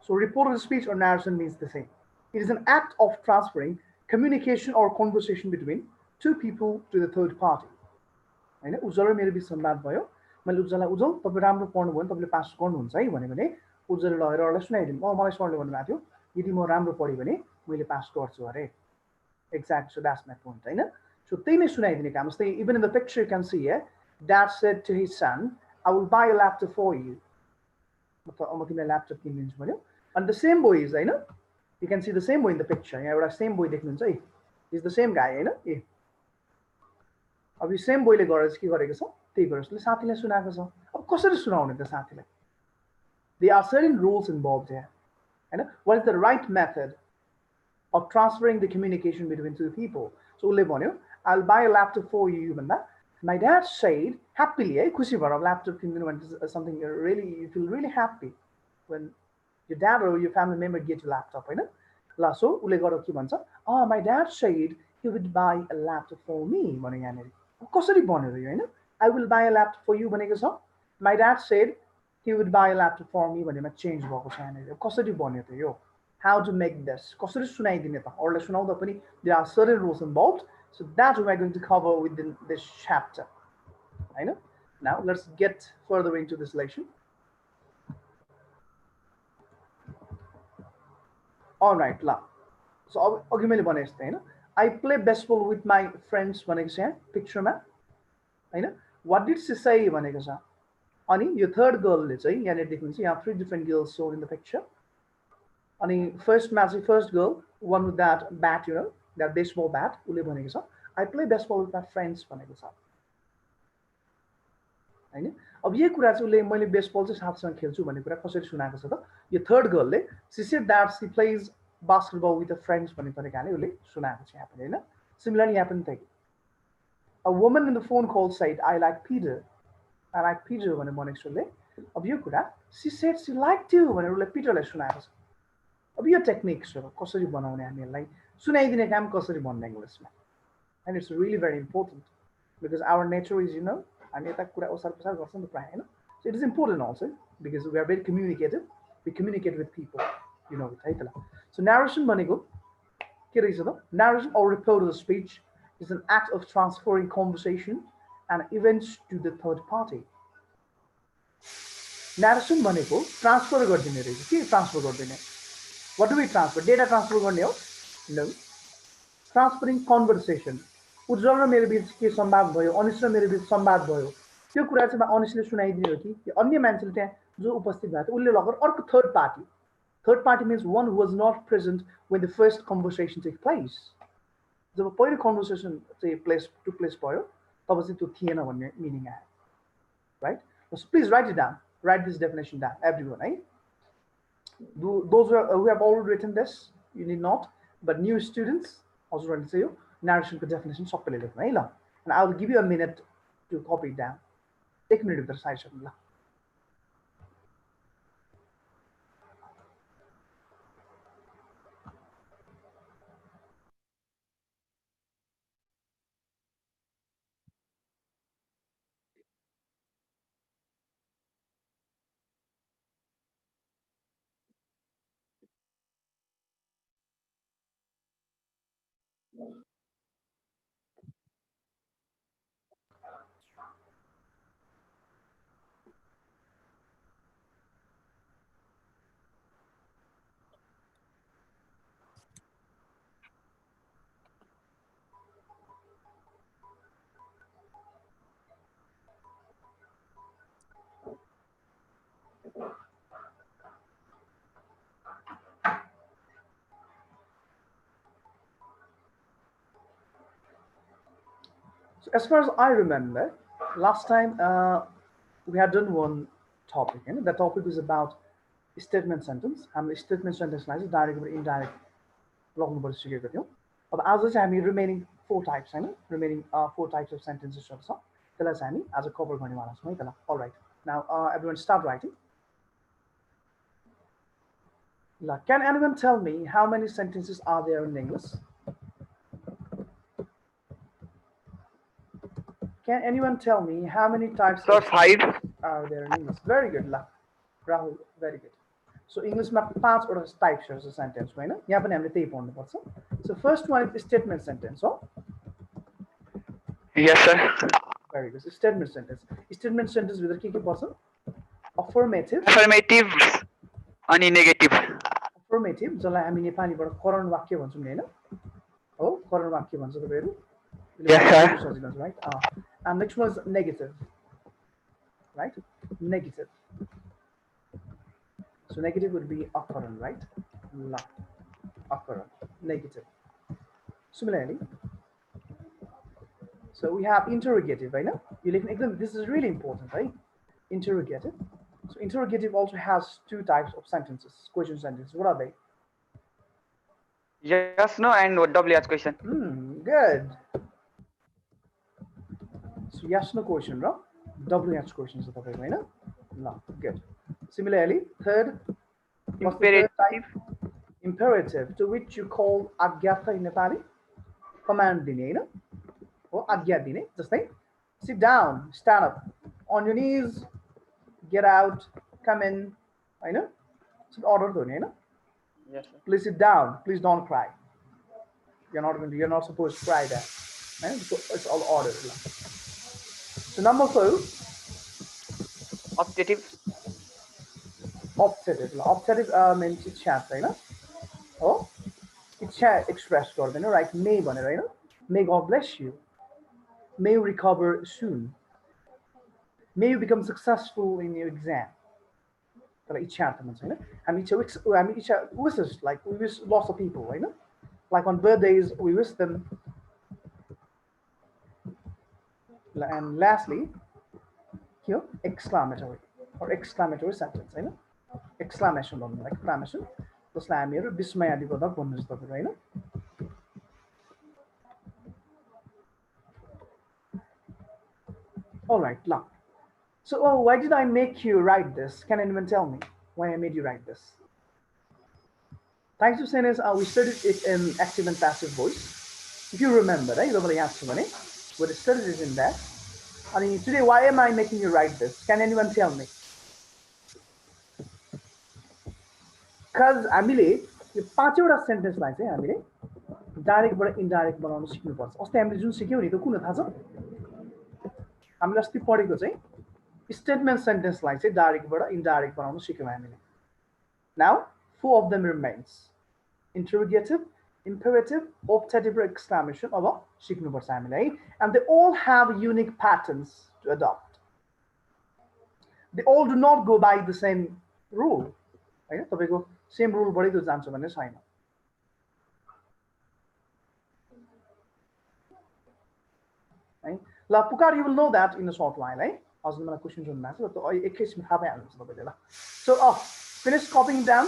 So reported speech or narration means the same. It is an act of transferring communication or conversation between two people to the third party. होइन उज्जवल र मेरो बिच संवाद भयो मैले उज्जवललाई उज्जवल तपाईँ राम्रो पढ्नु भयो भने तपाईँले पास गर्नुहुन्छ है भन्यो भने उज्जवलले लगेर अरूलाई सुनाइदिनु मलाई सरले भन्नुभएको थियो यदि म राम्रो पढेँ भने मैले पास गर्छु अरे exact so that's my point होइन सो त्यही नै सुनाइदिने काम जस्तै even in the picture you can see dad said to his son I will buy a laptop for you म तिमीलाई ल्यापटप किनिदिन्छु भन्यो अनि द सेम बोय इज होइन you can see the same boy in the picture यहाँ एउटा same boy देख्नुहुन्छ है इज द सेम गाई होइन ए अब यो सेम बोयले गरेर के गरेको छ त्यही भएर उसले साथीलाई सुनाएको छ अब कसरी सुनाउने त साथीलाई they are certain rules involved here होइन what is the right method of transferring the communication between two people so उसले भन्यो I will buy a laptop for you भन्दा माई ड्याड सेड ह्याप्पिली है खुसी भएर अब ल्यापटप किनिदिनु भने something really you feel really happy when your dad or your family member get you laptop होइन ल सो उसले गरेर के भन्छ my dad said he would buy a laptop for me भन्यो यहाँनिर कसरी बन्यो र यो होइन I will buy a laptop for you भनेको छ my dad said he would buy a laptop for me भनेमा चेन्ज भएको छ यहाँनिर कसरी बन्यो त यो how to make this कसरी सुनाइदिने त अरूलाई सुनाउँदा पनि there are certain rules involved so that we are going to cover within this chapter होइन now let's get further into this lesson. Alright, la. So अघि मैले भने जस्तै हैन I play baseball with my friends भनेको छ यहाँ पिक्चरमा हैन what did she say भनेको छ अनि यो थर्ड गर्लले चाहिँ यहाँनिर देख्नुहुन्छ यहाँ three different girls shown in the picture अनि फर्स्टमा चाहिँ first girl one with that bat you know that baseball bat उसले भनेको छ I play baseball with my friends भनेको छ हैन अब यो कुरा चाहिँ उसले मैले बेसबल चाहिँ साथसँग खेल्छु भन्ने कुरा कसरी सुनाएको छ त यो third गर्लले she said that she plays basketball with her friends भन्ने तरिकाले उसले सुनाएको छ यहाँ पनि हैन सिमिलरली यहाँ पनि त्यही a woman in the phone call said I like Peter भनेर भनेको छ उसले अब यो कुरा she said she liked you भनेर उसले पिटरलाई सुनाएको छ अब यो टेक्निक छ कसरी बनाउने हामीलाई सुनाइदिने काम कसरी भन्ने इङ्ग्लिसमा and it's really very important because our nature is you know हामी यता कुरा ओसार पसार गर्छ नि त प्राय हैन so it is important also because we are very communicative we communicate with people you know है त ल so narration भनेको के रहेछ त narration or report of the speech is an act of transferring conversation and events to the third party narration भनेको transfer गर्दिने रहेछ के transfer गर्दिने what do we transfer data transfer गर्ने हो no transferring conversation उज्जवल र मेरो बीच के संवाद भयो अनिश र मेरो बीच संवाद भयो त्यो कुरा चाहिँ अनिशले सुनाइदिने हो कि अन्य मान्छेले त्यहाँ जो उपस्थित भएको उसले लगेर अर्को third party means one who was not present when the first conversation took place जब पहिलो कन्भर्सेसन चाहिँ took place भयो तब चाहिँ त्यो थिएन भन्ने मिनिङ आयो right so please write this definition down everyone right those who have already written this you need not but new students also want to say narration definition सबैले लेख्नु है ल and I will give you a minute to copy it down एक minute भित्र side सक्नु ल So as far as I remember, last time we had done one topic, and the topic was about statement sentence. हामी statement sentence लाई चाहिँ direct र indirect लगाउनुपर्छ सिकेको थियौँ अब आज चाहिँ हामी रिमेनिङ 4 टाइप्स हैन रिमेनिङ 4 टाइप्स अफ सेन्टेन्सेसहरु छ त्यसलाई चाहिँ हामी आज कभर गर्नेवाला छौँ है त ल all right now everyone start writing ल can anyone tell me how many sentences are there in English? Can anyone tell me how many types of 5 are there in English? Very good, Rahul. Very good. So English मा 5 वटा types छ sentence हैन यहाँ पनि हामीले त्यही पढ्नु पर्छ so first one is statement sentence हो Yes, sir. Very good statement sentence भित्र के पर्छ अफर्मेटिभ अनि नेगेटिभ अफर्मेटिभ जसलाई हामी नेपालीबाट करण वाक्य भन्छौँ नि हैन हो करण वाक्य भन्छ तपाईहरु Yes, sir. Right and next one is negative right negative so negative would be occurrent right la occurrent negative similarly so we have interrogative right now this is really important right interrogative so interrogative also has two types of sentences question sentences what are they yes no and WH question good so yes no question right WH questions are the way no good similarly third imperative to which you call agyata in Nepali command dine हैन हो आज्ञा दिने जस्तै sit down stand up on your knees get out come in हैन it's an order हुने हैन yes sir please sit down please don't cry you're not supposed to cry there हैन it's all order so number 4 optative means इच्छा हैन हो इच्छा express गर्दैन right मे भनेर हैन may God bless you may you recover soon may you become successful in your exam तर इच्छा भन्छ हैन हामी इच्छा wishes like we wish lots of people हैन like on birthdays we wish them and lastly here exclamatory sentence हैन exclamation भन्नु exclamation जसलाई हामीहरु विस्मयादिबोधक भन्नुहुन्छ तपाईहरु हैन all right now so why did I make you write this can anyone tell me why I made you write this thanks to sentence we studied it in active and passive voice if you remember right nobody asked me we studied it in that and today why am I making you write this can anyone tell me because हामीले यो पाँचवटा सेन्टेन्सलाई चाहिँ हामीले डाइरेक्टबाट indirect बनाउन सिक्नु पर्छ अस्ति हामीले जुन सिक्यौ नि त कुन थाहा छ हामीले अस्ति पढेको चाहिँ स्टेटमेन्ट सेन्टेन्सलाई चाहिँ डाइरेक्टबाट इन्डाइरेक्ट बनाउन सिक्यौं हामीले now 4 of them remains interrogative imperative optative र exclamation अब सिक्नु पर्छ हामीले है and they all have unique patterns to adopt they all do not go by the same rule हैन तपाईको सेम रुल बढी त जान्छ भन्ने छैन है ल पुकार you will know that in a short while है हजुर मलाई क्वेशन सुन्नु भएको छ त एकैछिन थाहा पाइहाल्नुहुन्छ तपाईले ल so finish copying down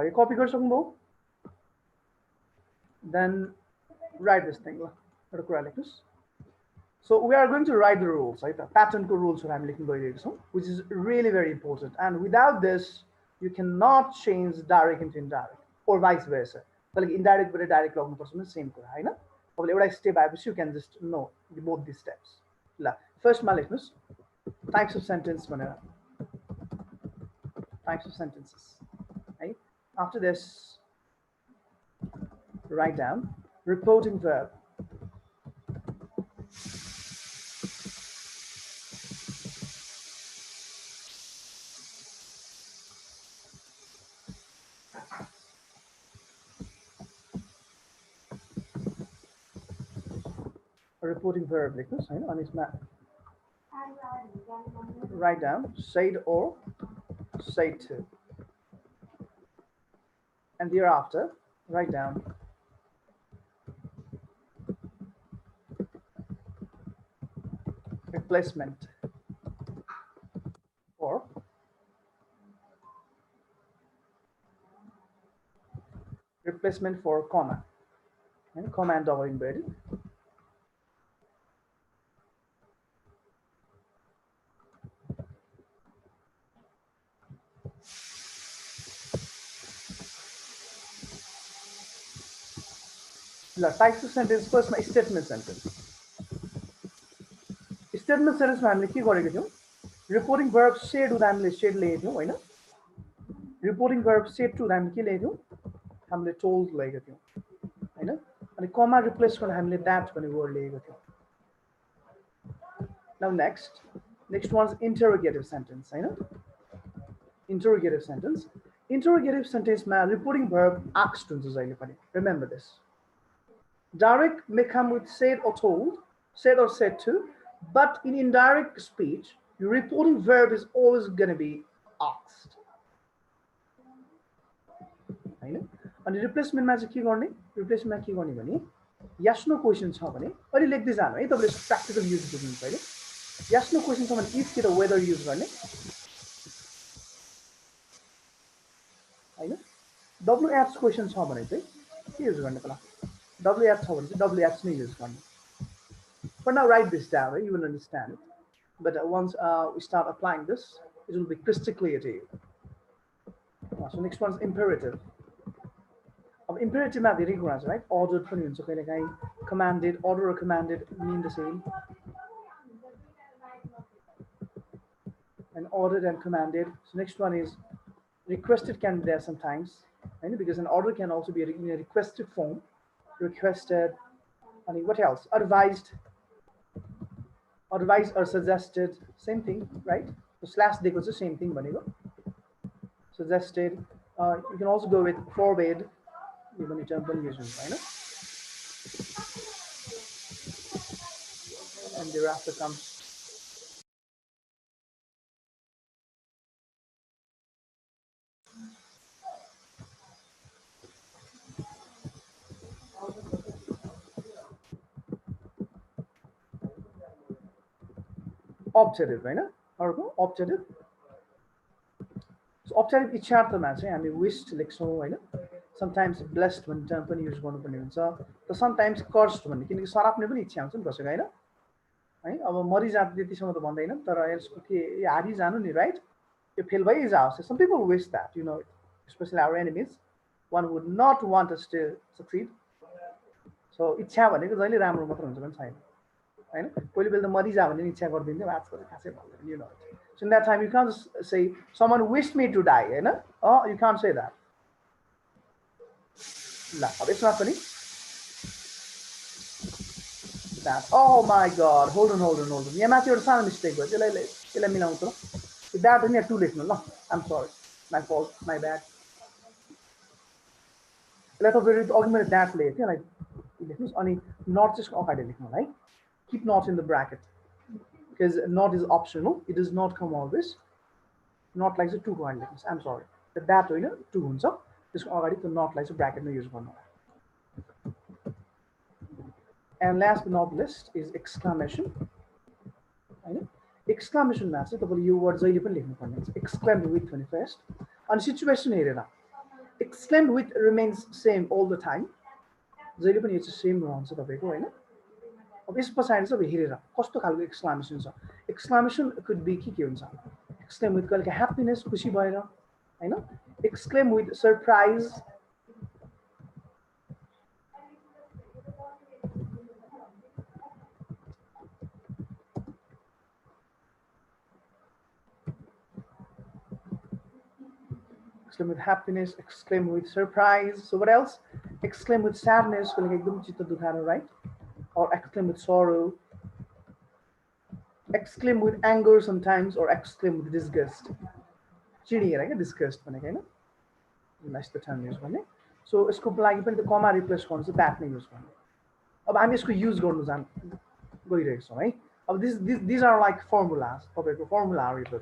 you copy गरिसक्नुभयो then write this thing एउटा कुरा लेख्नुस् so we are going to write the rules right the pattern को rules हामी लेख्न गइरहेको छौं which is really very important and without this you cannot change direct into indirect or vice versa like indirect बाट direct लाग्नु पर्छ नि same कुरा हैन तपाईले एउटा स्टेप आएपछि you can just know both these steps ल फर्स्ट मा लेख्नुस् types of sentence भनेर types of sentences right after this write down reporting verb reporting verb लेख्नुस् हैन अनि यसमा write down said or said to and thereafter write down replacement or replacement for comma and comma and double inverted ल types of sentence फर्स्टमा statement sentence statement सेन्टेन्समा हामीले के गरेको थियौँ reporting verb shed हुँदा हामीले सेड लिएको थियौँ होइन रिपोर्टिङ वर्ब सेड टु हुँदा हामीले के लिएको थियौँ हामीले टोल्ड लिएको थियौँ होइन अनि कमा रिप्लेस गर्न हामीले द्याट भन्ने वर्ड लिएको थियौँ now next one is interrogative sentence होइन इन्टरोगेटिभ सेन्टेन्स इन्टरोगेटिभ सेन्टेन्समा रिपोर्टिङ वर्ब आस्क्ड हुन्छ जहिले पनि remember this direct may come with said or told, said or said to, but in indirect speech, your reporting verb is always going to be asked. होइन अनि रिप्लेसमेन्टमा चाहिँ के गर्ने रिप्लेसमेन्टमा के गर्ने भने यस नो क्वेसन छ भने अहिले लेख्दै जानु है तपाईँले प्र्याक्टिकल युज बुझ्नुहुन्छ अहिले यस नो क्वेसन छ भने इफ कि त वेदर युज गर्ने होइन डब्लुएच क्वेसन छ भने चाहिँ के युज गर्ने पहिला WH छ भने चाहिँ WH नै युज गर्ने For now, write this down, right? You will understand it. But once we start applying this, it will be crystal clear to you. So next one is imperative. Imperative मा धेरै कुरा छ, right? Ordered पनि हुन्छ कहिलेकाहीँ, commanded, order or commanded mean the same. And ordered and commanded. So next one is requested can be there sometimes, right? Because an order can also be in a requested form. Requested, I mean, what else? Advised or suggested, same thing, right? So slash equals the same thing, banigo. Suggested. You can also go with forbade, even term confusion, right? And thereafter comes optative, right? Or optative. So optative इच्छार्थमा चाहिँ हामी wished लेख्छौँ होइन sometimes blessed भन्ने term पनि use गर्नुपर्ने हुन्छ र sometimes cursed भन्ने किनकि सराप्ने पनि इच्छा हुन्छ नि कसैको होइन है अब मरिजाँदा त्यतिसम्म त भन्दैन तर यसको के हारिजानु नि राइट यो fail भइजाओस् some people wish that you know especially our enemies one would not want us to succeed so इच्छा भनेको जहिले राम्रो मात्र हुन्छ भने छैन होइन कहिले बेला त मरिजा भन्ने इच्छा गरिदिन्थ्यो आजकल खासै भन्दैन you know it. So in that time, you can't say, someone wished me to die, you know? Oh, you can't say that. No, it's not funny. That. Oh my God, hold on. Yeah, Matthew, it's not a mistake. That is too late. No, I'm sorry. My fault, my bad. Let's augment that later. Like, only not just right? Keep not in the bracket. Because not is optional. It does not come always. Not like the two coin letters. I'm sorry. That way, two hunts up. This already to not like the bracket no use one. And last but not least is exclamation. Exclamation match it you words exclaimed with 21st. And situation here. Exclaimed with remains same all the time. It's the same answer of it. This person is here. Costo kalgo exclamation. Exclamation could be kiki unsa. Exclaim with like happiness, kushi bhaira. I know. Exclaim with surprise. Exclaim with happiness. Exclaim with surprise. So what else? Exclaim with sadness. Right? Or exclaim with sorrow. Exclaim with anger sometimes, or exclaim with disgust. Disgust. That's the term used. So, यसको लागि पनि त कमा replace गर्नु चाहिँ that नै use गर्नु अब हामी यसको युज गर्नु गइरहेको छौँ है अब these are like formulas तपाईको formulaहरू यो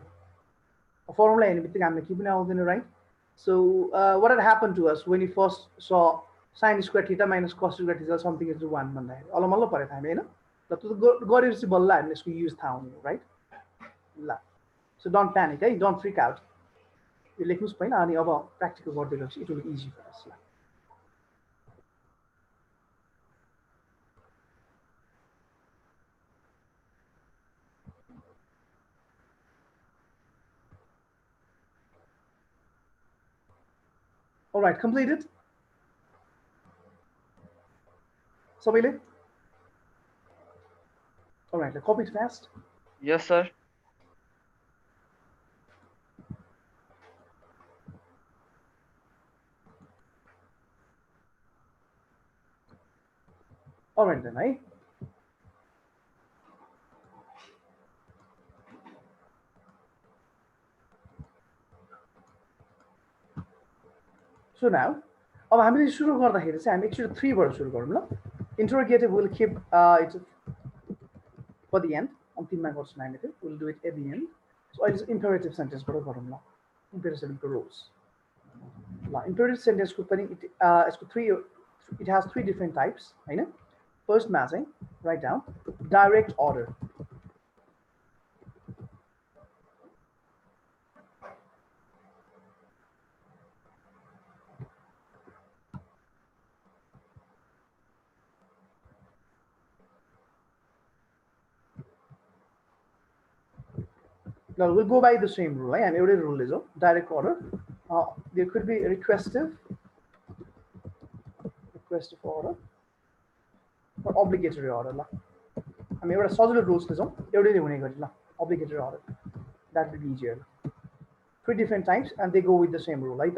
formula हेर्ने बित्तिकै हामीले के पनि आउँदैन right so what had happened to us when we first saw sin square theta minus cos square theta something is to 1 भन्दाखेरि अलमल्ल परेको हामी हैन ल त्यो गरेपछि बल्ल हामीले यसको युज थाहा हुने राइट ल so don't panic है don't freak out यो लेख्नुस् हैन अनि अब प्र्याक्टिकल गर्दै गएपछि it will be easy for us All right, completed. सबैले? All right, copy it fast. Yes, sir. All right then, है? So now, अब हामीले सुरु गर्दाखेरि चाहिँ हामी एकचोटि 3 बाट सुरु गरौँ ल. Interrogative will keep it for the end. अन्तिममा गर्छौँ हामी त्यो. We'll do it at the end. So अहिले चाहिँ imperative sentence बाट गरौँ ल. Imperative sentence को rules. ल imperative sentence को पनि it has 3 different types, हैन? First मा चाहिँ write down direct order. Now we'll go by the same rule, right? And every rule is a direct order. There could be requestive order, or obligatory order. I mean, what rules is obligatory order. That will be easier. 3 different types, and they go with the same rule, right?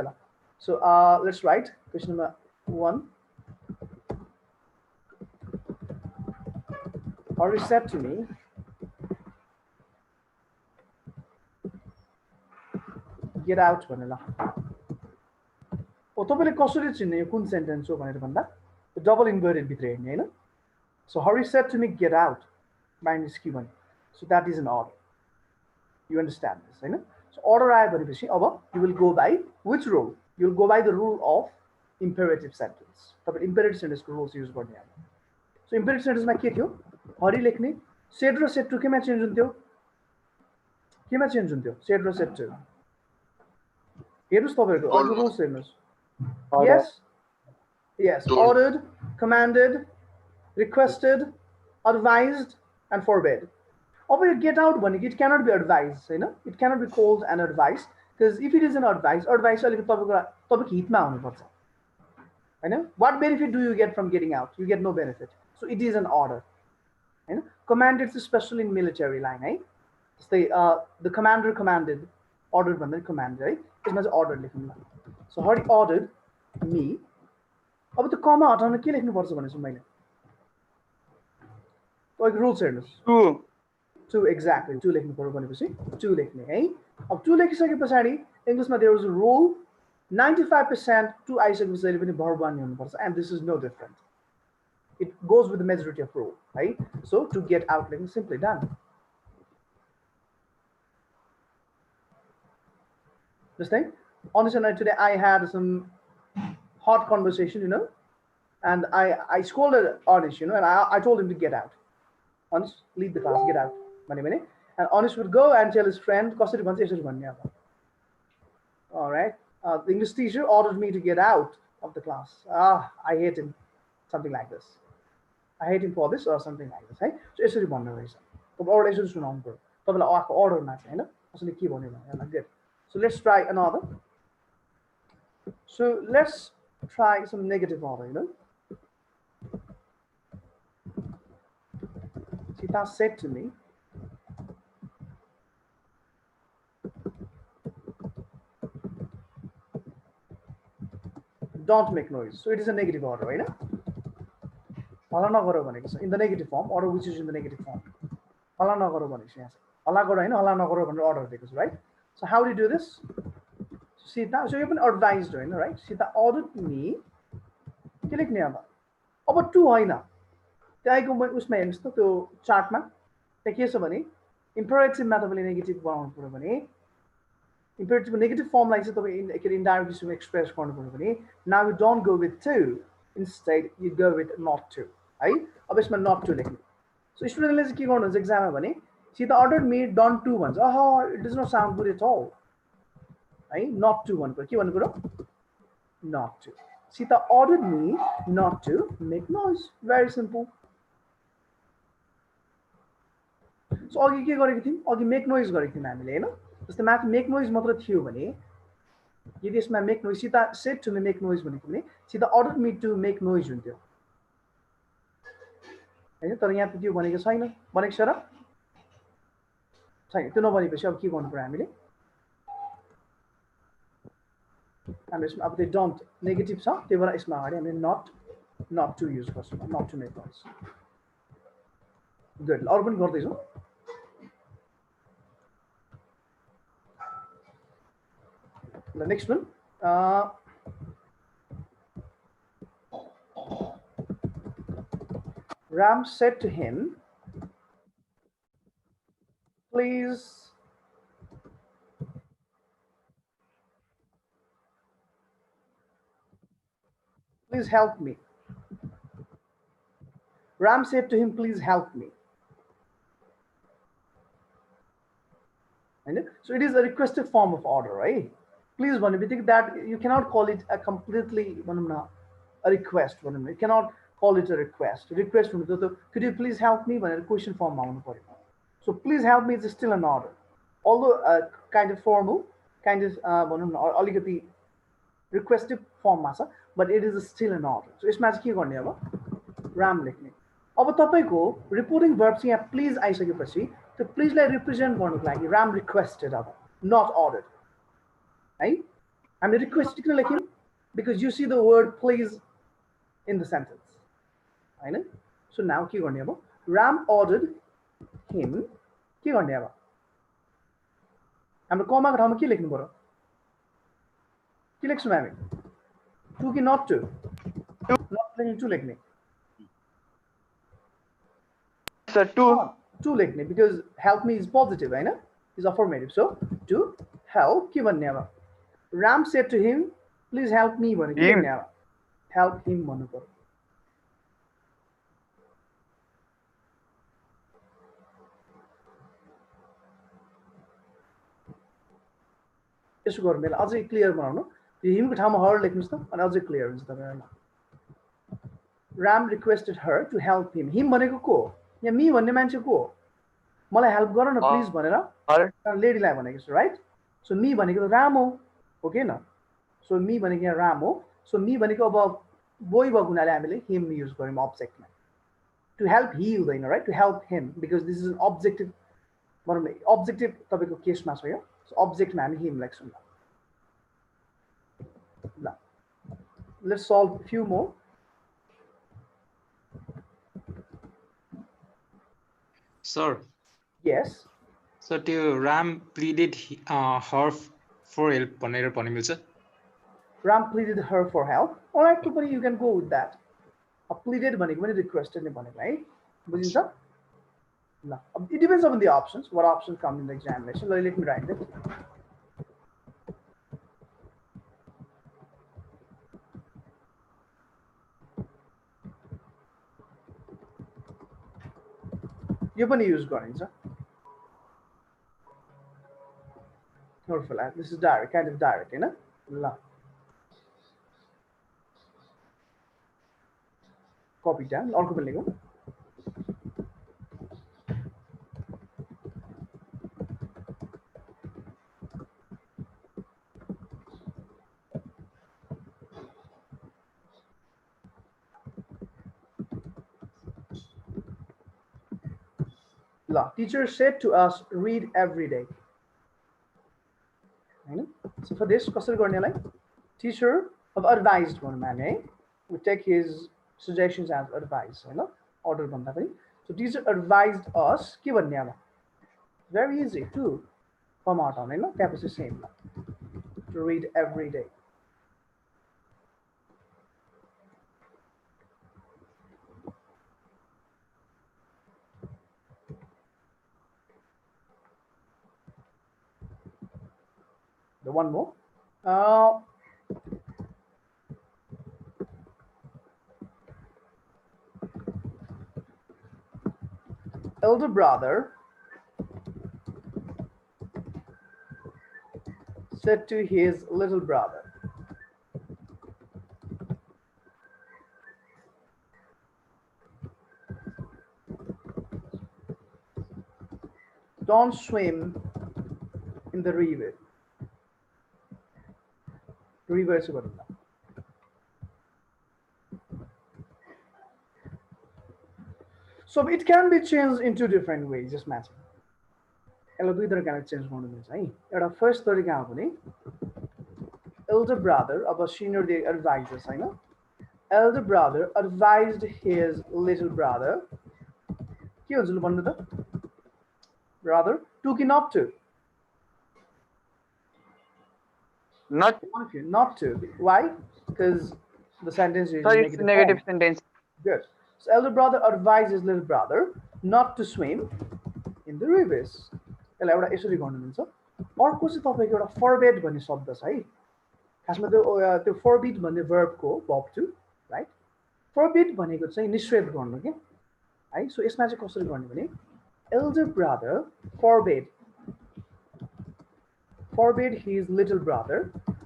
So let's write question number 1. Or said to me, get out भनेर. ओ तपाईले कसरी चिन्ने यो कुन sentence हो भनेर भन्दा double inverted भित्र हेर्ने हैन. So Hari said to me get out by निस्कियो भने. So that is an order. You understand this, हैन? So order आयो भनेपछि अब you will go by which rule? You will go by the rule of imperative sentence. तपाईले imperative sentence को rules use गर्ने हो. So imperative sentence मा के थियो? Hari लेख्ने said र said to केमा चेन्ज हुन्थ्यो? केमा चेन्ज हुन्थ्यो? Said र said to. हेर्नुस् तपाईहरुको अरु रुल्स हेर्नुस्. Yes, ordered, commanded, requested, advised, and forbade. Over get out भनेको it cannot be advised, हैन? It cannot be called an advice because if it is an advice अलिकति तपाईको हितमा हुनुपर्छ. हैन? What benefit do you get from getting out? You get no benefit. So it is an order. हैन? Commanded is special in military line, है? जस्तै the commander commanded, order भन्दा command, है? त्यसमा चाहिँ order लेख्नु ल. So Hari ordered me. अब त्यो कमा हटाउन के लेख्नु पर्छ भनेछु मैले. तपाईको रुल्स हेर्नुस्. 2 exactly 2 लेख्नु पर्यो भनेपछि 2 लेख्ने है. अब 2 लेखिसकेपछि इङ्ग्लिशमा there is a rule 95% 2 आइसकेपछि जहिले पनि verb 1 हुनुपर्छ and this is no different. It goes with the majority of rule, right? So to get out lekhnu simply done. This thing, honestly, today I had some hot conversation, you know, and I scolded Anish, you know, and I told him to get out. Anish, leave the class, get out. And Anish would go and tell his friend, all right. The English teacher ordered me to get out of the class. I hate him. Something like this. I hate him for this or something like this. Hey? So it's really wonder reason. Order is order not, you know. Good. So let's try another. So let's try some negative order, you know. Sita said to me, don't make noise. So it is a negative order, right? In the negative form, order which is in the negative form. Order, right? So how do you do this? Sita, so you've been advised, right? Sita ordered me. About 2 aina. To chart ma. Imperative mathematical negative bound. Imperative negative form like indirectly express. Now you don't go with 2. Instead, you go with not 2. Right? Obviously, not 2. So students keep on exam. Sita ordered me don't 2 ones. Oh, it does not sound good at all. Right? Not 2 1. Not 2. Sita ordered me not to make noise. Very simple. So agi ke gareko थियौ agi make noise गरेको थियौ हामीले हैन जस्तै माथि make noise मात्र थियो भने यदि यसमा make noise Sita said to me make noise भनेको भने Sita ordered me to make noise हुन्थ्यो हैन तर यहाँ त त्यो भनेको छैन भनेको छ र छैन त्यो नभनेपछि अब के गर्नु पर्यो हामीले हामी यसमा अब त्यो डोन्ट नेगेटिभ छ त्यही भएर यसमा अगाडि हामीले not to युज गर्छौँ not to make noise good अरु पनि गर्दैछौँ ल next one Ram said to him, please help me. Ram said to him, please help me. So it is a requested form of order, right? Please, we think that you cannot call it a completely a request. You cannot call it a request. Request, could you please help me? A question form. So please help me is still an order. Although kind of formal, kind of requested form, but it is still an order. So it's magic Ram लेख्ने अब तपाईको reporting verb चाहिँ यहाँ please आइसकेपछि त्यो प्लिजलाई represent गर्नको लागि Ram requested अब नट अर्डर्ड है हामीले रिक्वेस्ट किन लेख्यौं because you see the word please in the sentence हैन सो नाउ के गर्ने अब राम अर्डर्ड हिम के गर्ने अब हाम्रो कमाको ठाउँमा के लेख्नु पर्यो के लेख्छौं हामी टु कि नट टु नट लेख्ने टु लेख्ने Sir, to लेख्ने because help me is positive हैन is affirmative so to help के भन्ने अब Ram said to him please help me भने के लेख्ने अब help him भन्नु पर्यो यसो गरौँ मैले अझै क्लियर बनाउनु यो हिमको ठाउँमा her लेख्नुस् त अनि अझै क्लियर हुन्छ तपाईहरुलाई Ram requested her to help him him भनेको को यहाँ मी भन्ने मान्छे को हो मलाई हेल्प गर न प्लिज भनेर लेडीलाई भनेको छु राइट सो मी भनेको त राम हो के न सो मी भनेको यहाँ राम हो सो मी भनेको अब बोय भएको हुनाले हामीले हिम युज गर्यौं अब्जेक्टमा टु हेल्प हि हुँदैन right to help him because this is objective भनौँ न अब्जेक्टिभ तपाईँको केसमा छ यो सो अब्जेक्टमा हामी हिम लेख्छौँ ल let's solve few more Sir. Yes. So to Ram pleaded her for help भनेर भन्नु मिल्छ Ram pleaded her for help. All right, you can go with that. Pleaded भनेको पनि requested नै भनेको है बुझिन्छ ल it depends on the options what options come in the examination let me write it यो पनि युज गरिन्छ this is direct kind of direct हैन ल कपी डाउन अर्को पनि लेखौं Teacher said to us read every day so for this teacher have advised we take his suggestions as advice order so teacher advised us very easy to come out on the same to read every day one more elder brother said to his little brother don't swim in the river reverse So it can be changed in two different ways, just match. यसलाई दुई तरिकाले change गर्नु मिल्छ है एउटा first तरिका हो भने elder brother अब senior the advisors होइन elder brother advised his little brother के हुन्छ लु भन्नु त brother to कि not to Not. not to why because the sentence is So it's negative sentence. good so elder brother advised his little brother not to swim in the rivers यसलाई एउटा यसरी गर्नु मिल्छ अर्को चाहिँ तपाईको एउटा forbid भन्ने शब्द छ है खासमा त्यो forbid भन्ने verb को verb to right forbid भनेको चाहिँ निषेध गर्नु के है सो यसमा चाहिँ कसरी गर्ने भने elder brother forbid his little brother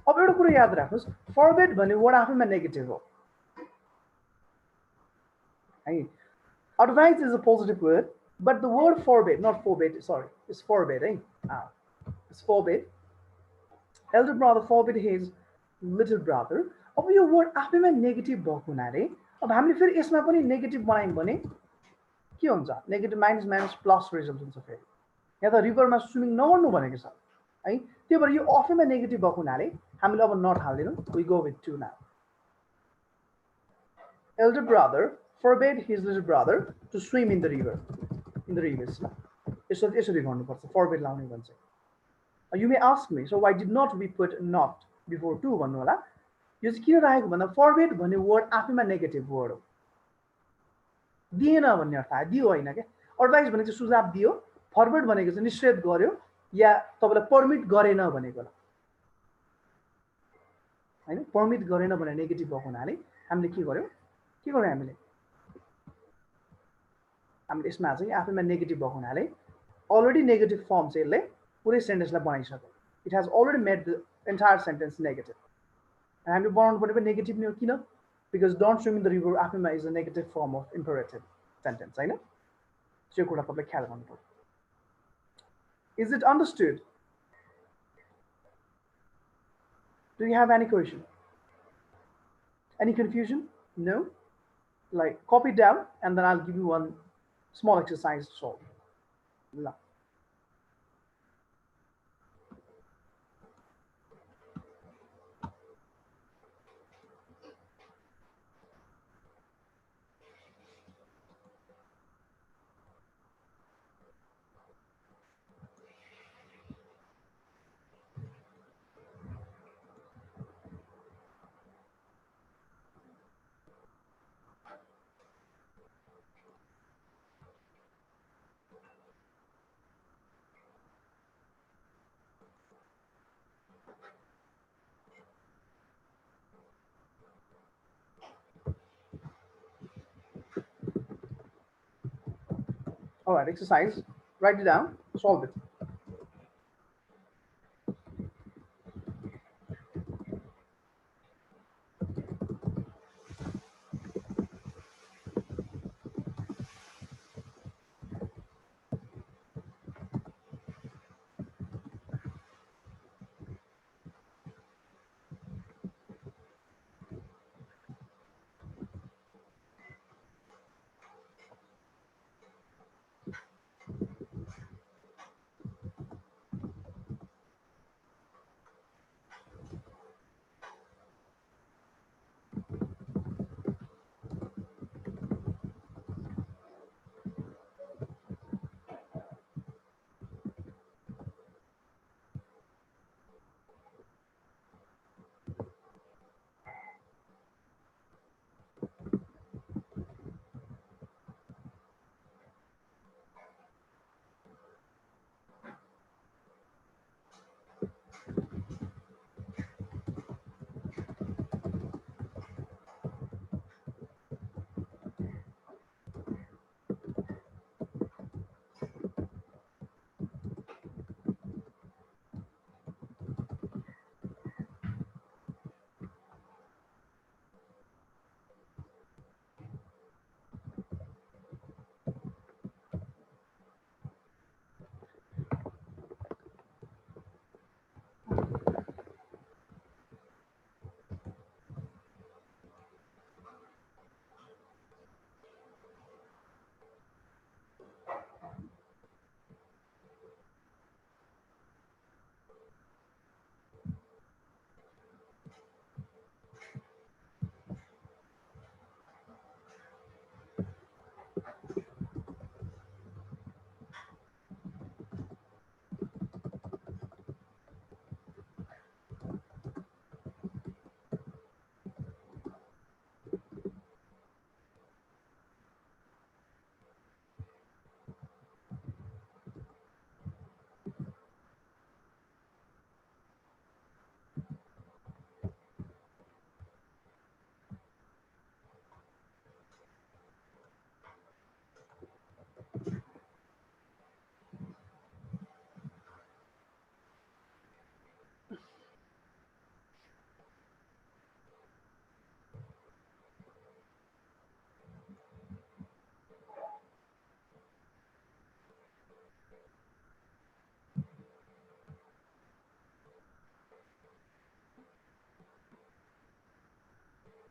अब एउटा कुरा याद राख्नुस् forbid भन्ने वर्ड आफैमा नेगेटिभ हो है advice is a positive word but the word forbid not forbid sorry is forbid eh it's forbid elder brother forbid his little brother अब यो वर्ड आफैमा नेगेटिभ भएको हुनाले अब हामीले फेरि यसमा पनि नेगेटिभ बनायौं भने के हुन्छ negative minus minus plus result हुन्छ फेरि यहाँ त रिभरमा स्विमिङ नगर्नु भनेको छ है त्यो भएर यो आफैमा नेगेटिभ भएको हुनाले हामीले अब not हाल्दैनौं we go with 2 now elder brother forbade his little brother to swim in the rivers यसरी गर्नुपर्छ forbid लाउने भन्छ you may ask me so why did not we put not before 2 भन्नु होला यो चाहिँ किन राखेको भन्दा forbid भन्ने वर्ड आफैमा नेगेटिभ वर्ड हो दिएन भन्ने अर्थ आयो दियो हैन के एडभाइस भनेको चाहिँ सुझाव दियो फरवर्ड भनेको चाहिँ निषेध गर्यो या तपाईलाई परमिट गरेन भनेको होला हैन परमिट गरेन भने नेगेटिभ भएको हुनाले हामीले के गर्यौ हामीले यसमा चाहिँ आफैमा नेगेटिभ भएको हुनाले अलरेडी नेगेटिभ फर्म चाहिँ यसले पुरै सेन्टेन्सलाई बनाइसक्यो it has already made the entire sentence negative हामीले बनाउनु पर्ने पनि नेगेटिभ नै हो किन because don't swim in the river afima is a negative form of imperative sentence I know so कुरा तपाईले ख्याल गर्नु पर्छ is it understood do you have any question any confusion no like copy down and then I'll give you one small exercise to solve no. All right, exercise, write it down, solve it.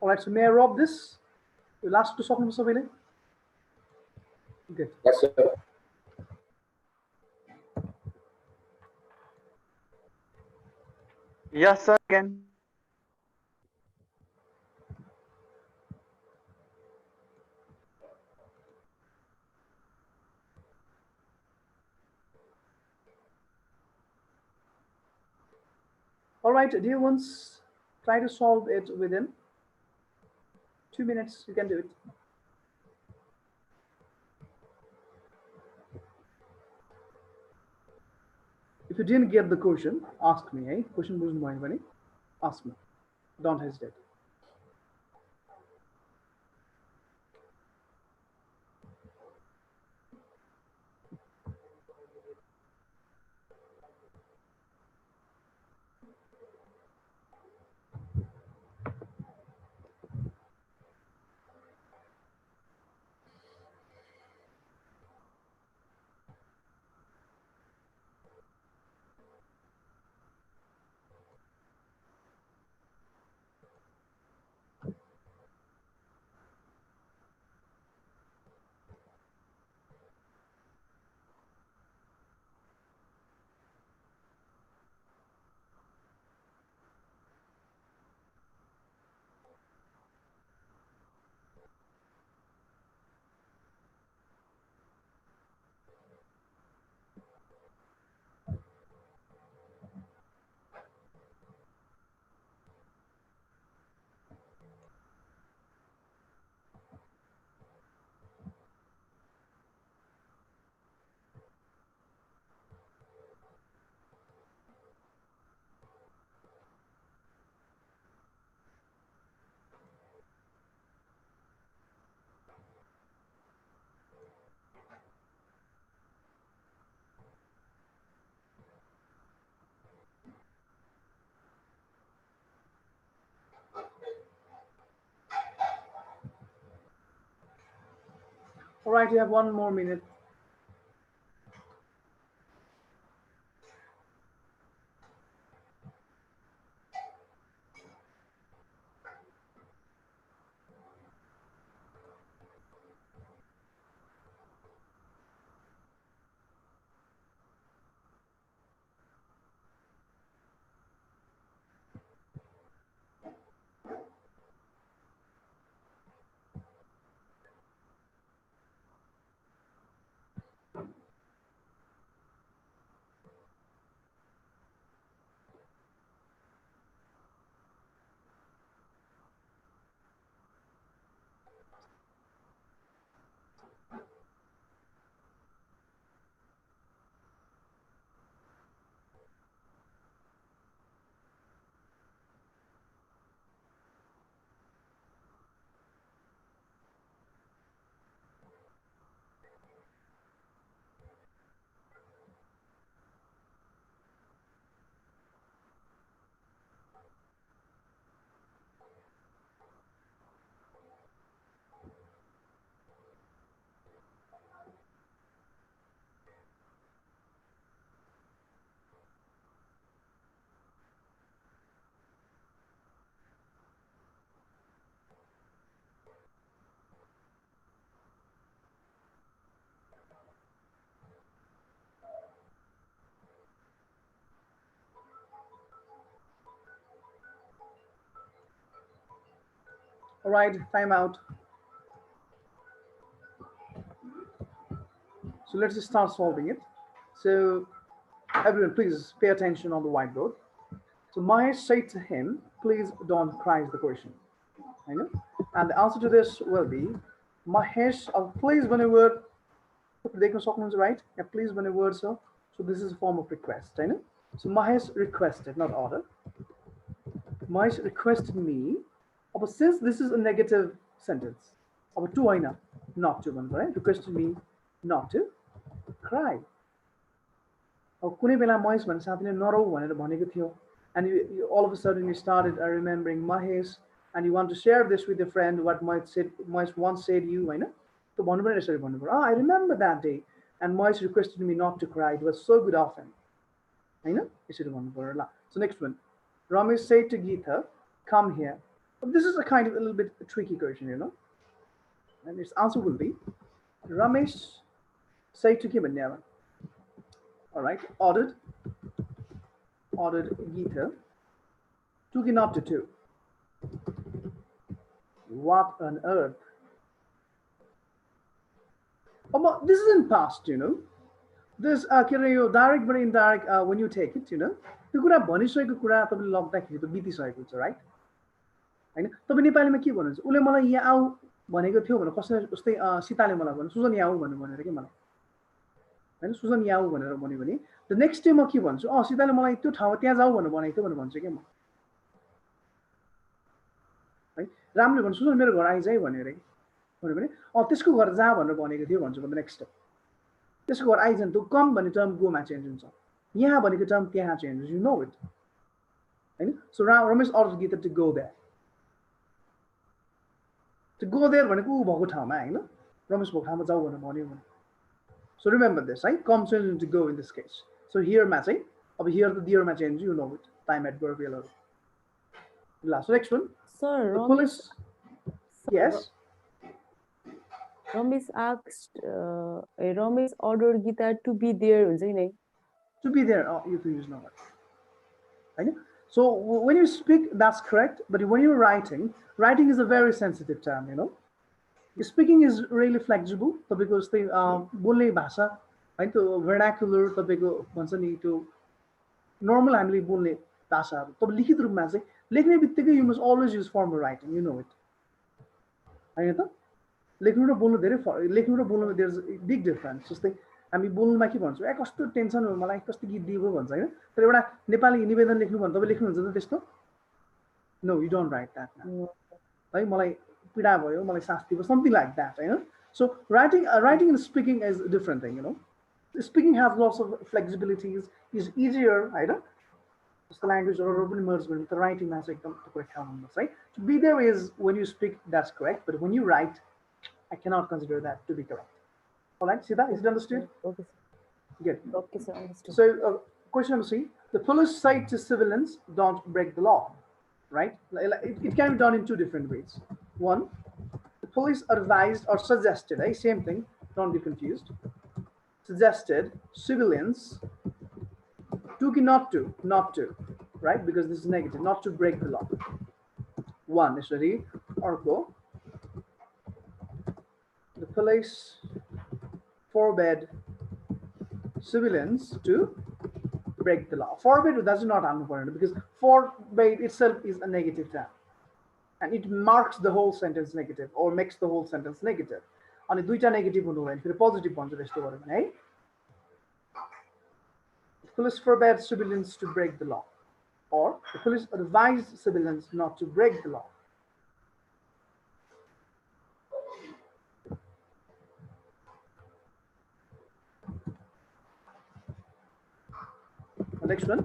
All right, so may I rob this? The last two seconds of it. Good. Yes, sir. Yes, sir. Again. All right, dear ones, try to solve it within 2 minutes. You can do it. If you didn't get the question, ask me. Question wasn't mine, ask me. Don't hesitate. All right, you have 1 more minute. All right, time out. So let's just start solving it. So everyone, please pay attention on the whiteboard. So Mahesh said to him, please don't cry is the question. I know. And the answer to this will be Mahesh, please whenever right? Yeah, please whenever so. So this is a form of request. I know. So Mahesh requested, not order. Mahesh requested me. But since this is a negative sentence, two aina, not to one, right? Requested me not to cry. कुनै बेला महेश भन्ने साथीले नरौ भनेर भनेको थियो and you all of a sudden you started remembering Mahesh and you want to share this with your friend what Mahesh once said you होइन त्यो भन्नु पनि यसरी भन्नु पर्यो I remember that day and Mahesh requested me not to cry, it was so good of him होइन यसरी भन्नु पर्यो ल. So next one, Ramesh said to Geetha, come here, This is a kind of a little bit tricky question, you know. And its answer will be Ramesh said to Kimanyama. All right, ordered Geeta took it not to two. What on earth? Oh, this is in past, you know. This direct but indirect when you take it, you know. त्यो कुरा भनिसकेको कुरा तपाईले लग्दाखेरि त बितिसकेको हुन्छ right हैन तपाई नेपालीमा के भन्नुहुन्छ उले मलाई यहाँ आऊ भनेको थियो भने कसैले उस्तै सीताले मलाई भन्नु सुजन यहाँ आऊ भनेर के मलाई हैन सुजन यहाँ आऊ भनेर भन्यो भने द नेक्स्ट डे म के भन्छु सीताले मलाई त्यो ठाउँमा त्यहाँ जाऊ भनेर भनेको थियो भनेर भन्छु के म है रामले भन्नु सुजन मेरो घर आइज है भनेर के भन्यो भने त्यसको घर जा भनेर भनेको थियो भन्छु द नेक्स्ट डे त्यसको घर आइज नि त कम भन्ने टर्म गोमा चेन्ज हुन्छ यहाँ भनेको टर्म त्यहाँ चेन्ज हुन्छ यु नो इट हैन सो Ramesh order Gita to go there भनेको ऊ भएको ठाउँमा हैन रमेश भएको ठाउँमा जाऊ भनेर भन्यो भने सो रिमेम्बर दिस है come change to go in this case so हियरमा चाहिँ अब हियर त दियरमा change you know it time एडभर्बियलहरु ल so next one Sir, police yes Ramesh asked, Ramesh ordered Geeta to be there, हुन्छ नि to be there you to use no right so when you speak that's correct but when you're writing is a very sensitive term you know speaking is really flexible because the बोल्ने भाषा है त्यो vernacular तपाईको भन्छ नि त्यो normal हामीले बोल्ने भाषाहरु तब लिखित रूपमा चाहिँ लेख्ने बित्तिकै you must always use formal writing you know it हैन त लेख्नु र बोल्नु धेरै लेख्नु र बोल्नुमा there's a big difference जस्तै हामी बोल्नुमा के भन्छौ ए कस्तो टेन्सन हो मलाई कस्तो गीत दिएको भन्छ हैन तर एउटा नेपाली निवेदन लेख्नु भने तपाईले लेख्नुहुन्छ त त्यस्तो no you don't write that है मलाई पीडा भयो मलाई शास्ति भयो समथिङ लाइक दैट हैन so writing and speaking is a different thing you know speaking has lots of flexibilities is easier हैन जस्तो ल्याङ्ग्वेजहरु पनि मर्ज गर्नु त राइटिङमा चाहिँ एकदम तपाईले ख्याल गर्नुहोस् है to be there is when you speak that's correct but when you write I cannot consider that to be correct. All right, Sita, is it understood? Okay, sir. Good. Okay, sir, understood. So, question number C. The police say to civilians, don't break the law, right? It can be done in two different ways. One, the police advised or suggested, same thing, don't be confused, suggested civilians not to, right? Because this is negative, not to break the law. One is ready, or go. The police forbade civilians to break the law. Forbade does not important because forbade itself is a negative term and it marks the whole sentence negative or makes the whole sentence negative. And duita negative हुनु भएन फेरि positive भन्छ त्यस्तो गर्यो भने है The police forbade civilians to break the law or the police advised civilians not to break the law. Next one,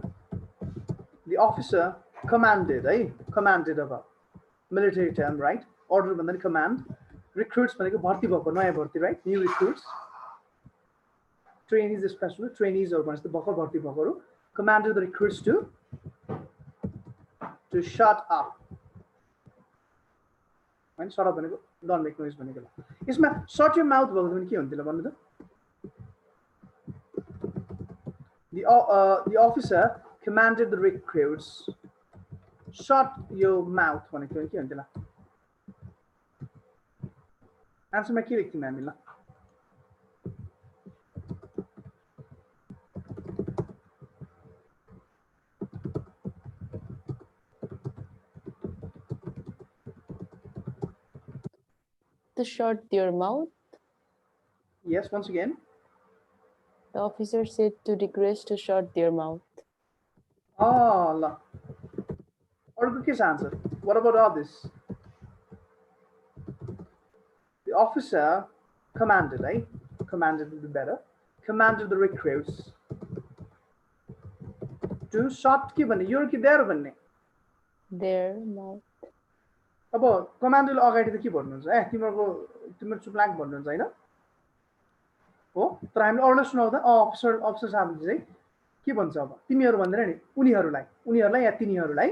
the officer commanded of a military term, right? Order and then command. Recruits भनेको भर्ती भएको नयाँ भर्ती, right? New recruits. Trainees especially, trainees or भनेको भर्खर भर्ती भएकोहरु commanded the recruits to shut up. होइन shut up भनेको don't make noise भनेको ल यसमा shut your mouth भएको भने के हुन्छ ल भन्नु त The officer commanded the recruits shut your mouth भनेको के हुन्छ ल आन्सरमा के लेख्दिन हामी ल To shut their mouth. Yes, once again. The officer said to recruits to shut their mouth. Oh, Allah. Or quick answer. What about all this? The officer commanded, Commanded would be better. Commanded the recruits to shut you're there Their mouth. अब कमान्डरले अगाडि त के भन्नुहुन्छ तिम्रो चुप लाग भन्नुहुन्छ हैन हो तर हामीले अरूलाई सुनाउँदा अफिसर साहबले चाहिँ के भन्छ अब तिमीहरू भन्दैन नि उनीहरूलाई या तिनीहरूलाई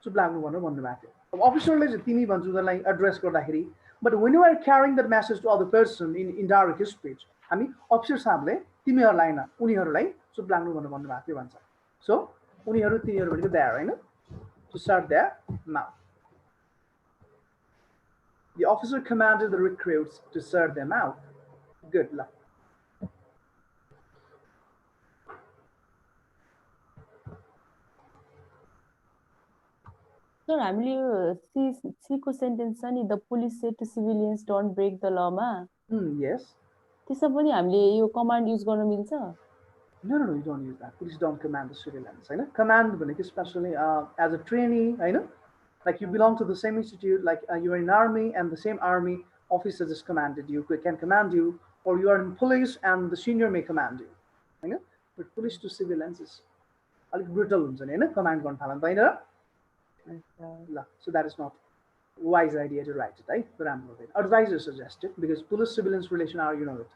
चुप लाग्नु भनेर भन्नु भएको थियो अफिसरले चाहिँ तिमी भन्छु उनीहरूलाई एड्रेस गर्दाखेरि but when you are carrying that message to other person in direct speech हामी अफिसर साहबले तिमीहरूलाई होइन उनीहरूलाई चुप लाग्नु भनेर भन्नुभएको थियो भन्छ सो उनीहरू तिनीहरू भनेको द्यार होइन to start there now The officer commanded the recruits to serve them out. Good luck. Sir हामीले सी को सेन्टेन्स छ नि the police said to civilians don't break the लमा Yes. त्यसमा पनि हामीले यो कमान्ड युज गर्न मिल्छ No, you don't use that. Police don't command the civilians. Right? Command, especially as a trainee, right? Like you belong to the same institute, like you are in army and the same army officer just commanded you, can command you, or you are in police and the senior may command you. Right? But police to civilians is a little brutal, right? Command right? So that is not a wise idea to write it, right? But advisor suggested because police civilians relation are, you know it.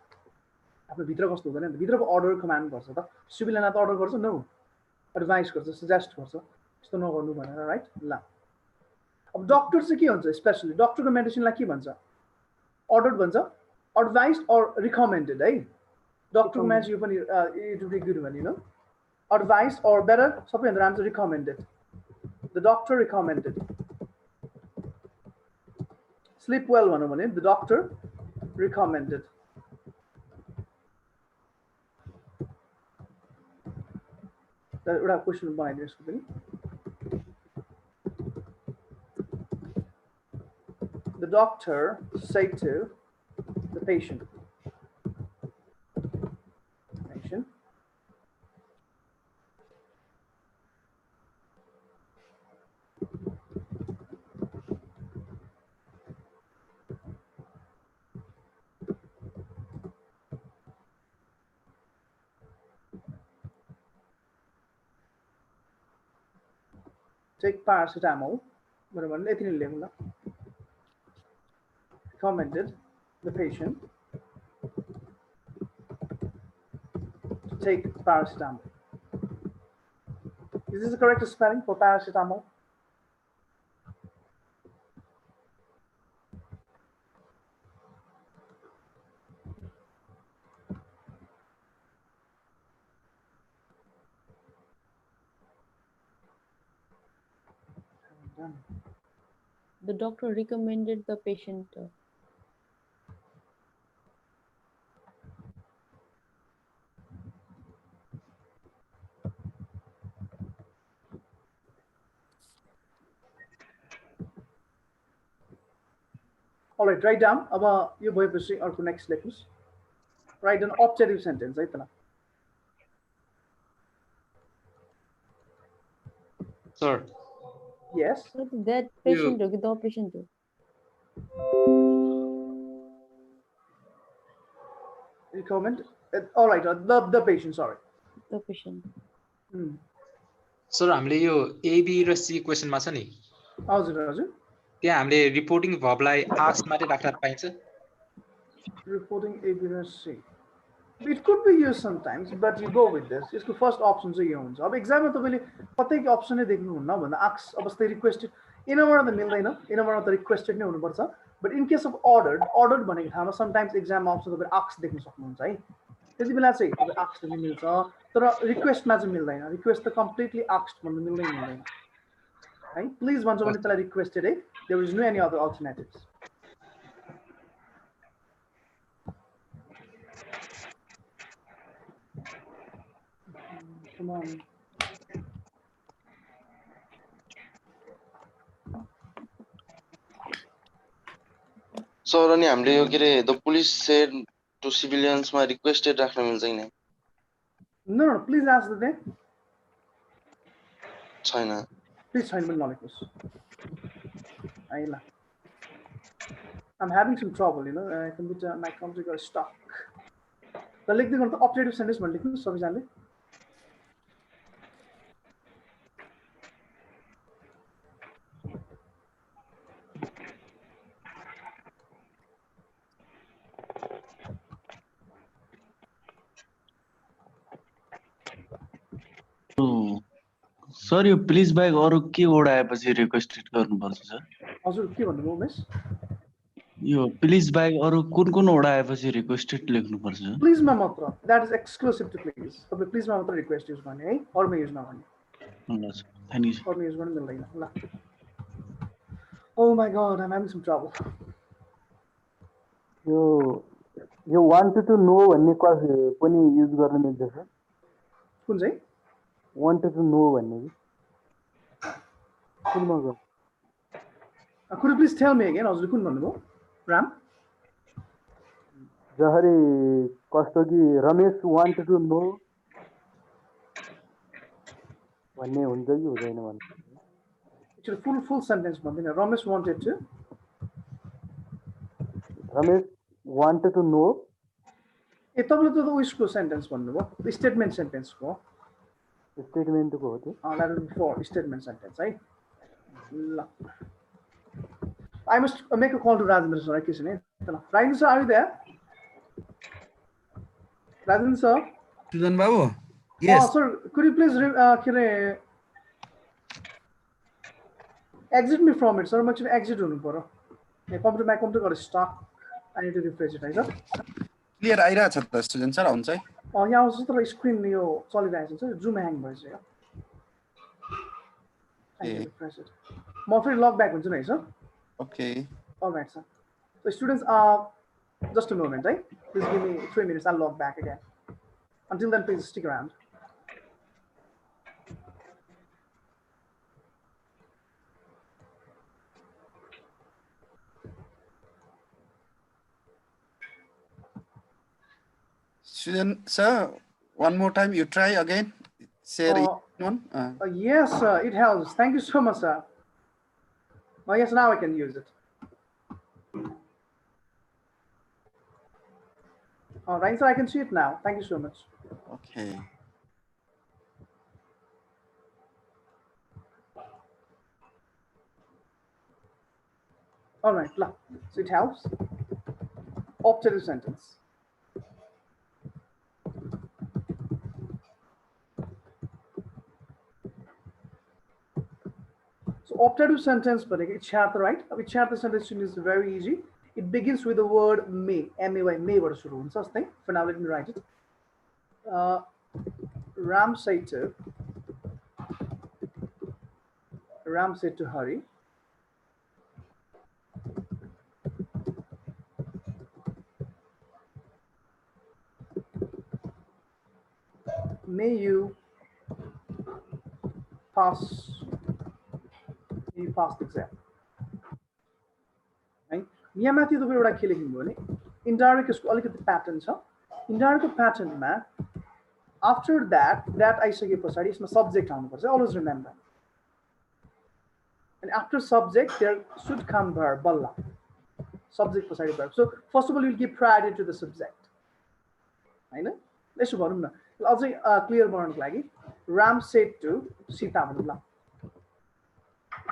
आफ्नो भित्र कस्तो हुँदैन नि भित्रको order command गर्छ त सिभिलियनलाई त order गर्छ नो एडभाइस गर्छ सजेस्ट गर्छ यस्तो नगर्नु भनेर राइट ल अब डक्टर चाहिँ के हुन्छ स्पेसली डक्टरको मेडिसिनलाई के भन्छ अर्डर्ड भन्छ एडभाइस्ड अर रिकमेन्डेड है डक्टरको मेडिसिन यो पनि इट विल बी गुड भन यु नो एडभाइस्ड अर बेटर सबैभन्दा राम्रो recommended the doctor recommended sleep well भनौँ भने द डक्टर रिकमेन्डेड एउटा क्वेसन बनाइदिनु यसको पनि The doctor said to the patient take paracetamol, recommended the patient to take paracetamol. Is this the correct spelling for paracetamol? The doctor recommended the patient All right, write down about your boy or next lectures. Write an objective sentence, right? Sir. Yes. That patient the patient Recommend. All right, the patient. Sorry. The patient. Sir, हामीले यो A, B र C क्वेशनमा छ नि हजुर हजुर त्यहाँ हामीले reporting भर्बलाई ask मात्रै राख्न पाइन्छ Reporting A, B र C. It could be used sometimes, but you go with this. यसको फर्स्ट अप्सन चाहिँ यो हुन्छ अब एक्जाममा तपाईँले कतैको अप्सनै देख्नुहुन्न भन्दा आक्स अब जस्तै रिक्वेस्टेड यिनीबाट त मिल्दैन यिनीबाट त रिक्वेस्टेड नै हुनुपर्छ but in case of ordered भनेको ठाउँमा समटाइम्स एक्जाममा अप्सन तपाईँ आक्स देख्न सक्नुहुन्छ है त्यति बेला चाहिँ तपाईँ आक्स देख्न मिल्छ तर रिक्वेस्टमा चाहिँ मिल्दैन रिक्वेस्ट त कम्प्लिटली आक्स भन्नु मिल्दैन है प्लिज भन्छ भने त्यसलाई रिक्वेस्टेड है there is no any other alternatives Come on. So, अनि हामीले यो के रे द पुलिस सेड टु सिभिलियन्समा रिक्वेस्टेड राख्न मिल्दैन No, please ask the name. छैन Please sign me knowledge. I'm having some trouble, you know. My computer got stuck. The लेख्दै गर्नु त अपडेटिभ सेन्टेन्स भन्ने लेख्नु सबैजनाले सर यो प्लिज बाहेक अरु के ओडाएपछि रिक्वेस्टेड गर्नुपर्छ सर? हजुर के भन्नुभयो मिस? यो प्लिज बाहेक अरु कुन ओडाएपछि रिक्वेस्टेड लेख्नुपर्छ? प्लिज मा मात्र, that is exclusive to please. तपाईं प्लिज मा मात्र रिक्वेस्ट युज गर्ने है, अरुमा युज नगर्ने। ल सर, थ्यांक यू सर। अरुमा युज गर्न मिल्दैन ल। Oh my god, I'm having some trouble. यो वान्टेड टु नो भन्ने पनि युज गर्न मिल्छ सर? कुन चाहिँ? वान्टेड टु नो भन्ने कुनमा गयो? Could you please tell me again? हजुर कुन भन्नुभयो? राम? जसरी कस्तो कि रमेश वान्टेड टु नो भन्ने हुन्छ कि हुँदैन भन्ने? Actually full sentence भन्दैन। Ramesh wanted to Ramesh wanted to know ए तपाईले त उइसको सेन्टेन्स भन्नुभयो, स्टेटमेन्ट सेन्टेन्सको। स्टेटमेन्टको हो त्यो? That is before statement sentence है। ल I must make a call to Rajendra sir, किसी ने। Rajendra sir, are you there? Rajendra sir? Sudan Babu? Yes. Sir, could you please exit me from it, sir? म चाहिँ exit हुनु पर्यो। My computer got stuck. I need to refresh it, है sir? Clear आइरहेछ त Sujan sir, हुन्छ है? यहाँ आउँछ तर स्क्रिन यो चलिरहेको छ, जुम ह्याङ भइसक्यो। I need to refresh it. म फेरि लग ब्याक हुन्छु नि है sir? Okay. All right, sir. So students, just a moment, right? Please give me 3 minutes. I'll log back again. Until then, please stick around. Sujan sir, one more time you try again. Share one. Yes, sir. It helps. Thank you so much, sir. Oh, yes, now I can use it. All right, so I can see it now. Thank you so much. Okay. All right, so it helps. Optative sentence. So optative sentence, but it's chat, right? Chat the sentence is very easy. It begins with the word may, M-A-Y, may word shuru. So for now, let me write it. Ram said to Hari, may you pass the exam. Right? यहाँ माथि तपाईं एउटा के लेख्नु भयो भने indirect यसको अलिकति प्याटर्न छ। इन्डाइरेक्टको प्याटर्नमा आफ्टर दैट आइसके पछाडि यसमा सब्जेक्ट आउनुपर्छ। Always remember. And after subject there should come verb balla. Subject पछाडि verb. So first of all you will give priority to the subject. हैन? यसो भनौं न। अझै क्लियर बनाउनको लागि Ram said to Sita भनौं ल।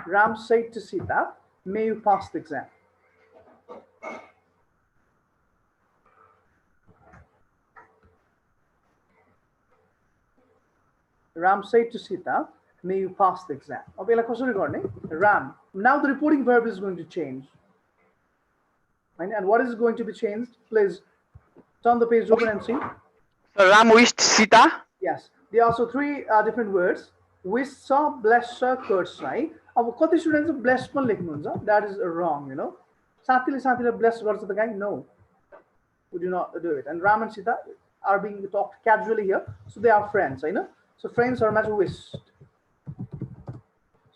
Ram said to Sita, may you pass the exam. Ram said to Sita, may you pass the exam. Okay, Ram. Now the reporting verb is going to change. And what is going to be changed? Please turn the page over and see. So Ram wished Sita? Yes. There are also three different words. Wish, bless, curse, right? Now, kati students bless पण लेख्नुहुन्छ. That is wrong, you know. साथीले bless गर्छ the guy? No. We do not do it. And Ram and Sita are being talked casually here. So they are friends, you know. So friends are much wished.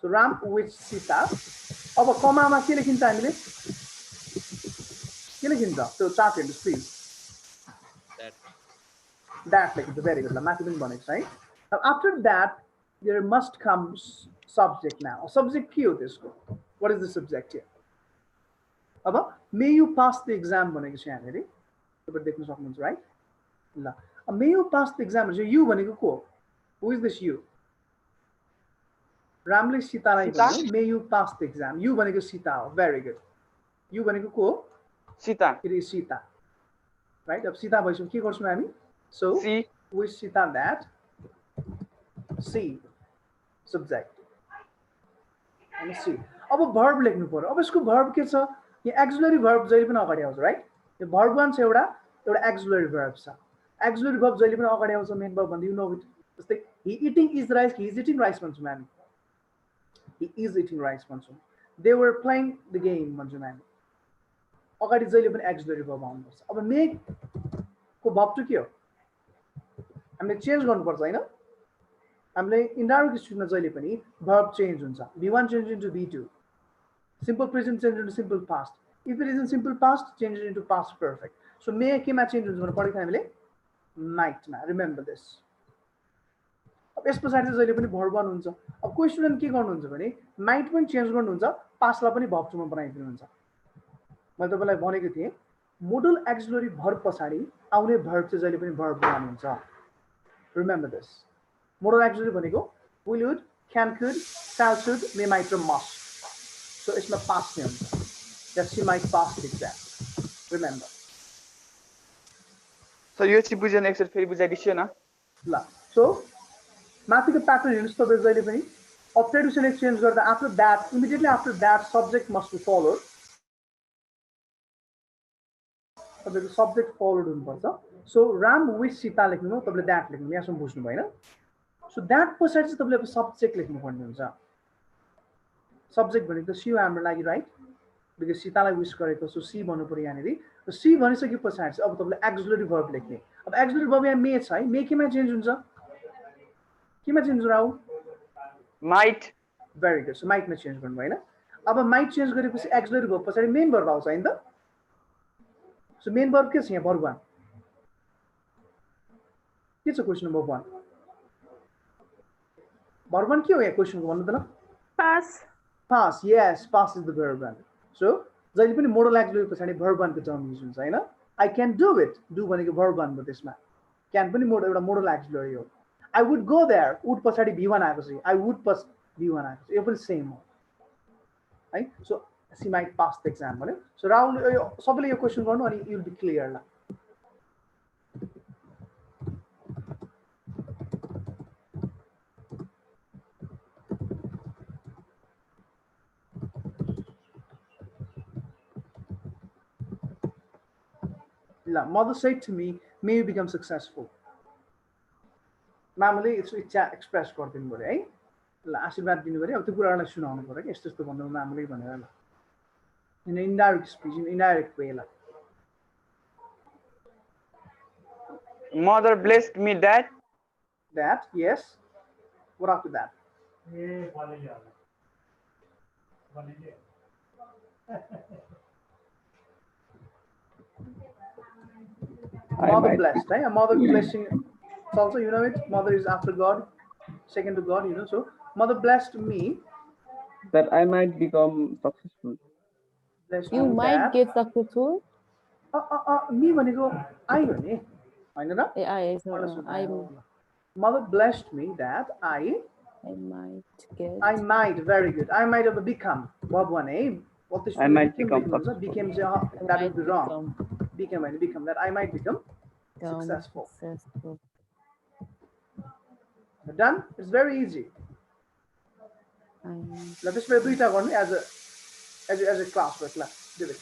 So Ram wished Sita. अब कमामा के लेखिन्छ हामीले? के लेखिन्छ? So start it, please. That लेखिन्छ. Very good. माथि पनि भनेको छ है. Now after that there must come subject now. Subject के हो त्यसको? What is the subject here? अब may you pass the exam भनेको छ यहाँनेरि. तपाईहरु देख्न सक्नुहुन्छ right? ल. May you pass the exam भनेको you भनेको को हो? Who is this you? Ramle Sitarai भन्यो. May you pass the exam. You भनेको Sita हो. Very good. You भनेको को हो? Sita. It is Sita. Right? अब Sita भइसक्यो के गर्छौं हामी? So wish Sita that. See. subject. And see, अब verb लेख्नु पर्यो. अब यसको verb के छ? यो auxiliary verb जहिले पनि अगाडि आउँछ, right? यो verb 1 छ एउटा auxiliary verb छ. Auxiliary verb जहिले पनि अगाडि आउँछ main verb भन्दा you know it. जस्तै he eating is rice, he is eating rice भन्छु हामी. He is eating rice भन्छु. They were playing the game भन्छु हामी. अगाडि जहिले पनि auxiliary verb आउनुपर्छ. अब make को verb to के हो? हामीले चेन्ज गर्नुपर्छ हैन? हामीले इन्डाइरेक्ट स्पिचमा जहिले पनि verb change हुन्छ. V1 change into V2. Simple present change into simple past. If it is in simple past, change it into past perfect. So may केमा change हुन्छ भने पढेको हामीले might मा. Remember this. अब यस पछाडि चाहिँ जहिले पनि verb 1 हुन्छ. अब कोही स्टुडेन्ट के गर्नुहुन्छ भने might पनि चेन्ज गर्नुहुन्छ, past लाई पनि verb 2 मा बनाइदिनुहुन्छ. मैले तपाईलाई भनेको थिएँ modal auxiliary verb पछाडि आउने verb चाहिँ जहिले पनि verb 1 हुन्छ. Remember this. Modal auxiliary भनेको will, would, can, could, shall, should, may, might र must. So it's my past name. That's she might pass the exam. Remember. So यो चाहिँ बुझेन एकचोटि फेरि बुझाइदिन्छु न. ल. So माथिको प्याटर्न हेर्नुस् तपाईहरु जहिले पनि object to change गर्दा after that immediately after that subject must be followed. तपाईको subject followed हुनुपर्छ. So Ram with Sita लेख्नु हो तपाईले that लेख्नु यहाँसम्म बुझ्नु भएन. So that पछाडि चाहिँ तपाईले subject लेख्नु पर्ने हुन्छ. Subject भनेको सी हो हाम्रो लागि राइट बिकज सीतालाई विश गरेको सो सी भन्नु पर्यो यहाँनिर र सी भनिसके पछाडि चाहिँ अब तपाईले एक्सिलरी वर्ब लेख्ने अब एक्सिलरी वर्ब यहाँ मे छ है मे केमा चेन्ज हुन्छ केमा चेन्ज हुन्छ Rahul Might. Very good so माइटमा चेन्ज गर्नु भएन अब माइट चेन्ज गरेपछि एक्सिलरी वर्ब पछाडि मेन वर्ब आउँछ हैन त सो मेन वर्ब के छ यहाँ वर्ब 1 के छ क्वेशन नम्बर 1 वर्ब 1 के हो यहाँ क्वेशनको भन्नु त ल Pass. Pass, yes, pass is the verb 1. So, जहिले पनि modal auxiliary पछाडि verb 1 को term use हुन्छ हैन I can do it. Do भनेको verb 1 हो त्यसमा. Can पनि एउटा modal auxiliary हो. I would go there. Would पछाडि V1 आएको छ. I would plus V1 आएको छ. यो पनि सेम हो. है? So, she might pass the exam भन्यो. So, राहुल सबैले यो क्वेशन गर्नु अनि you will be clear ल. Mother said to me, may you become successful. मामले यसो इच्छा एक्सप्रेस गर्दिनु पर्यो है ल आशीर्वाद दिनु पर्यो अब त्यो कुरालाई सुनाउनु पर्यो यस्तो यस्तो भन्नु मामले भनेर ल in indirect speech in indirect way ल Mother blessed me that yes what after that mother blessed right? A mother blessing it's also you know it mother is after God second to God you know so mother blessed me that I might become successful. blessed You me might that, get successful. me भनेको I हो नि हैन र I mother blessed me that I might get. I might very good I might have become verb 1 eh what this I might become became that would be wrong become that I might become successful. Done? It's very easy. Let us do it as a classwork. Let's do it.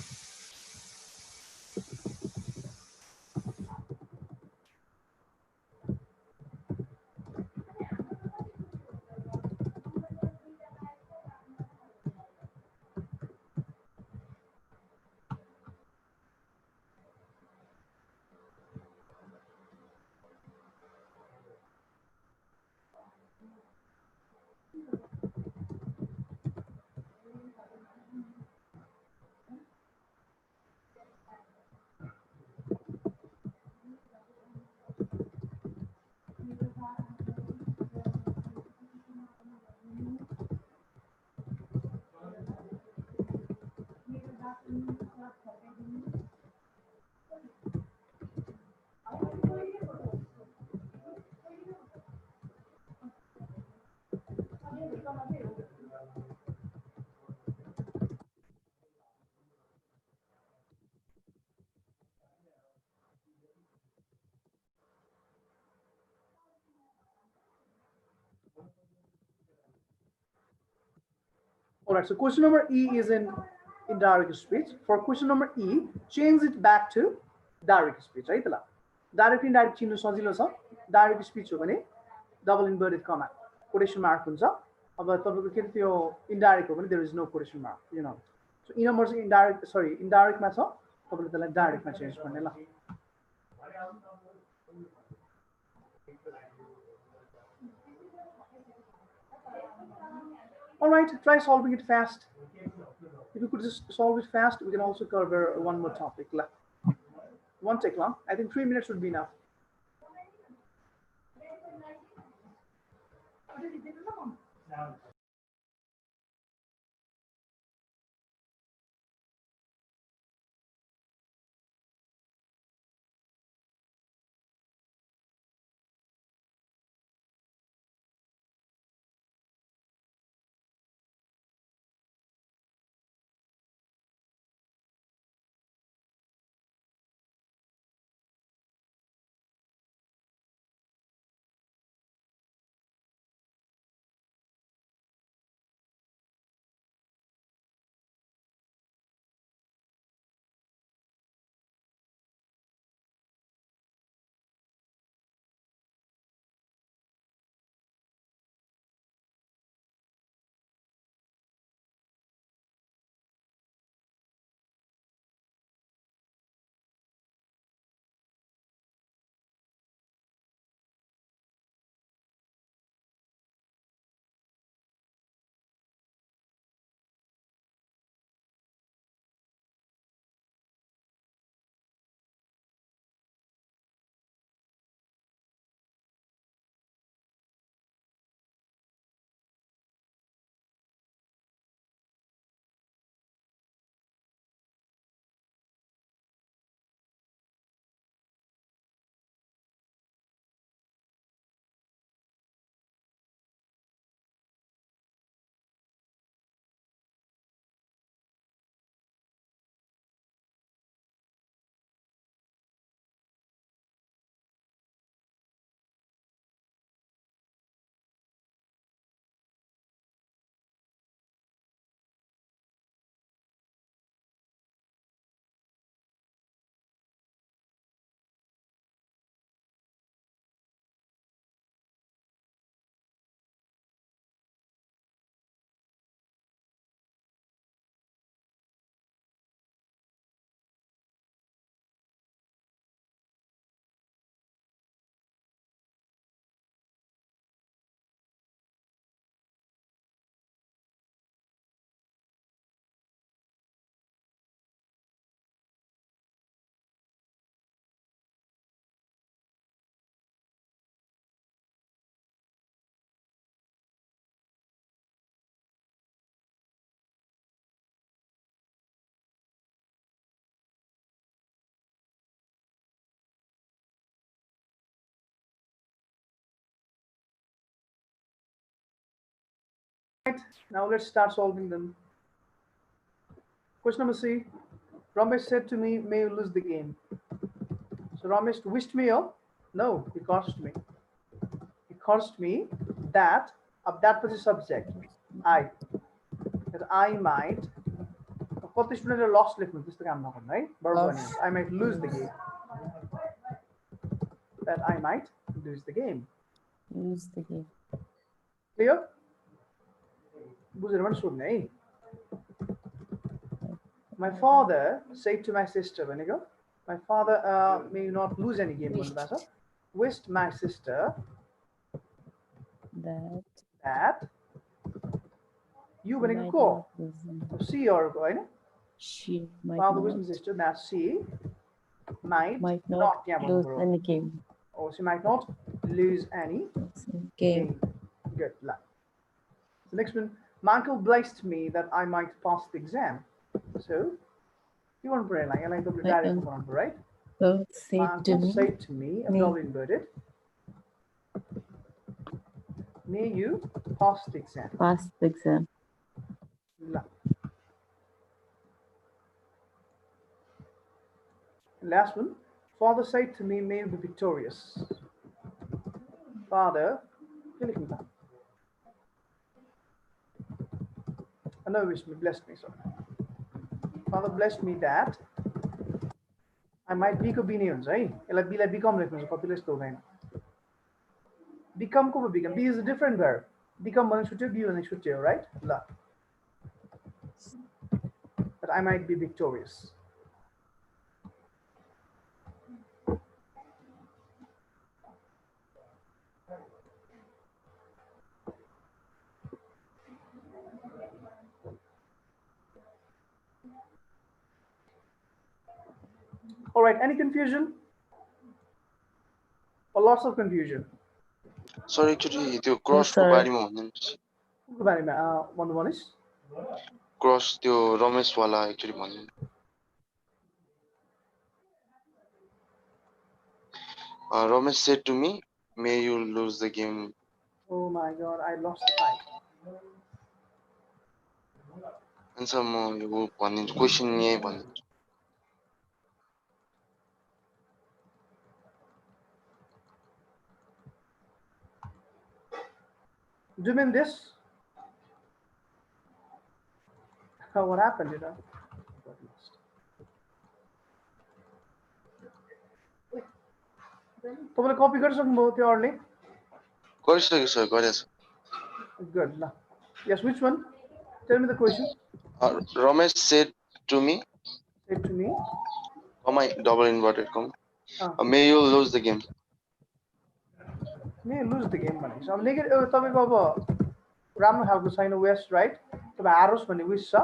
All right, so question number E is in indirect speech. For question number E, change it back to direct speech, right? Direct indirect चिन्नु सजिलो छ. Direct speech हो भने double inverted comma, quotation mark हुन्छ. अब तपाईको के त्यो indirect हो भने there is no quotation mark, you know. So E number चाहिँ indirect मा छ. तपाईले त्यसलाई direct मा change गर्ने ल. All right, try solving it fast. If you could just solve it fast, we can also cover one more topic. Won't take long. I think 3 minutes would be enough. Now let's start solving them. Question number C. Ramesh said to me, may you lose the game. So Ramesh wished me up? No, he cursed me. He cursed me that was the subject. That I might. कति स्टुडेन्टले lost लेख्नु त्यस्तो काम नगर्नु है. I might lose the game. That I might lose the game. Lose the game. Clear? बुझेर पनि सोध्ने है. My father said to my sister भनेको, my father may not lose any game भन्नुभएको छ. Wished my sister that you भनेको को? She or को हैन? She might Father not wished my sister that she might not lose any game. Or she might not lose any game. Good luck. The next one, my uncle blessed me that I might pass the exam. So, you want to pray like I like the direct one, right? So say to me, I'm double inverted. May you pass the exam. Pass the exam. Luck. Last one, Father said to me, may you be victorious. Father, No, wish me, blessed me, sorry. Father blessed me that I might be ko bini huncha hai. यसलाई be लाई become लेख्नु छ कतिले यस्तो हुँदैन. Become को become. Be is a different verb. Become भने छुट्यो, be भने छुट्यो, right? ल. That I might be victorious. All right, any confusion? Or lots of confusion? Sir एकचोटि त्यो क्रसको बारेमा भनिदिनुहोस्. को बारेमा भन्नु भनिस्? क्रस त्यो रमेश वाला एकचोटि भनिदिनु. Ramesh said to me, may you lose the game. Oh my god, I lost the fight. Answer म यो भनिदिन्छु, क्वेसन यही भनिदिन्छु. Do you mean this? What happened, you know? तपाईँले कपी गरिसक्नुभयो त्यो अरूले? गरिसक्यो सर, गरेछ. Good. Now, yes, which one? Tell me the question. Ramesh said to me, Said to me, comma, double inverted comma, may you lose the game. may you lose the game भनेको छ. अब negative तपाईको अब राम्रो खालको छैन West right. तपाईँ हारोस् भन्ने विश छ.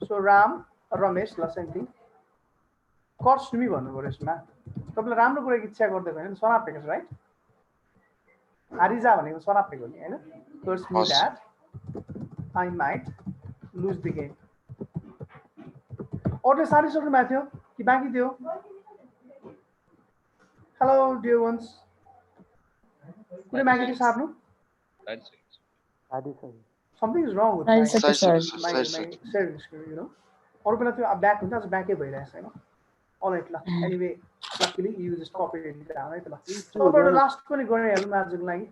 सो राम रमेश ल same thing. Curse to me भन्नु पर्यो यसमा. तपाईले राम्रो कुराको इच्छा गर्दै भने सनापेको छ राइट. हारिजा भनेको सनापेको नि हैन. Curse me that I might lose the game. अरूले सारिसक्नु भएको थियो कि बाँकी थियो? Hello dear ones. कुनै बाँकी थियो सार्नु? Something is wrong with my sharing screen, you know. अरू बेला त्यो ब्याक हुन्छ, आज ब्याकै भइरहेछ हैन. All right, anyway, luckily you just copy it down, right? So about the last पनि गर्ने हेर्नु आजको लागि.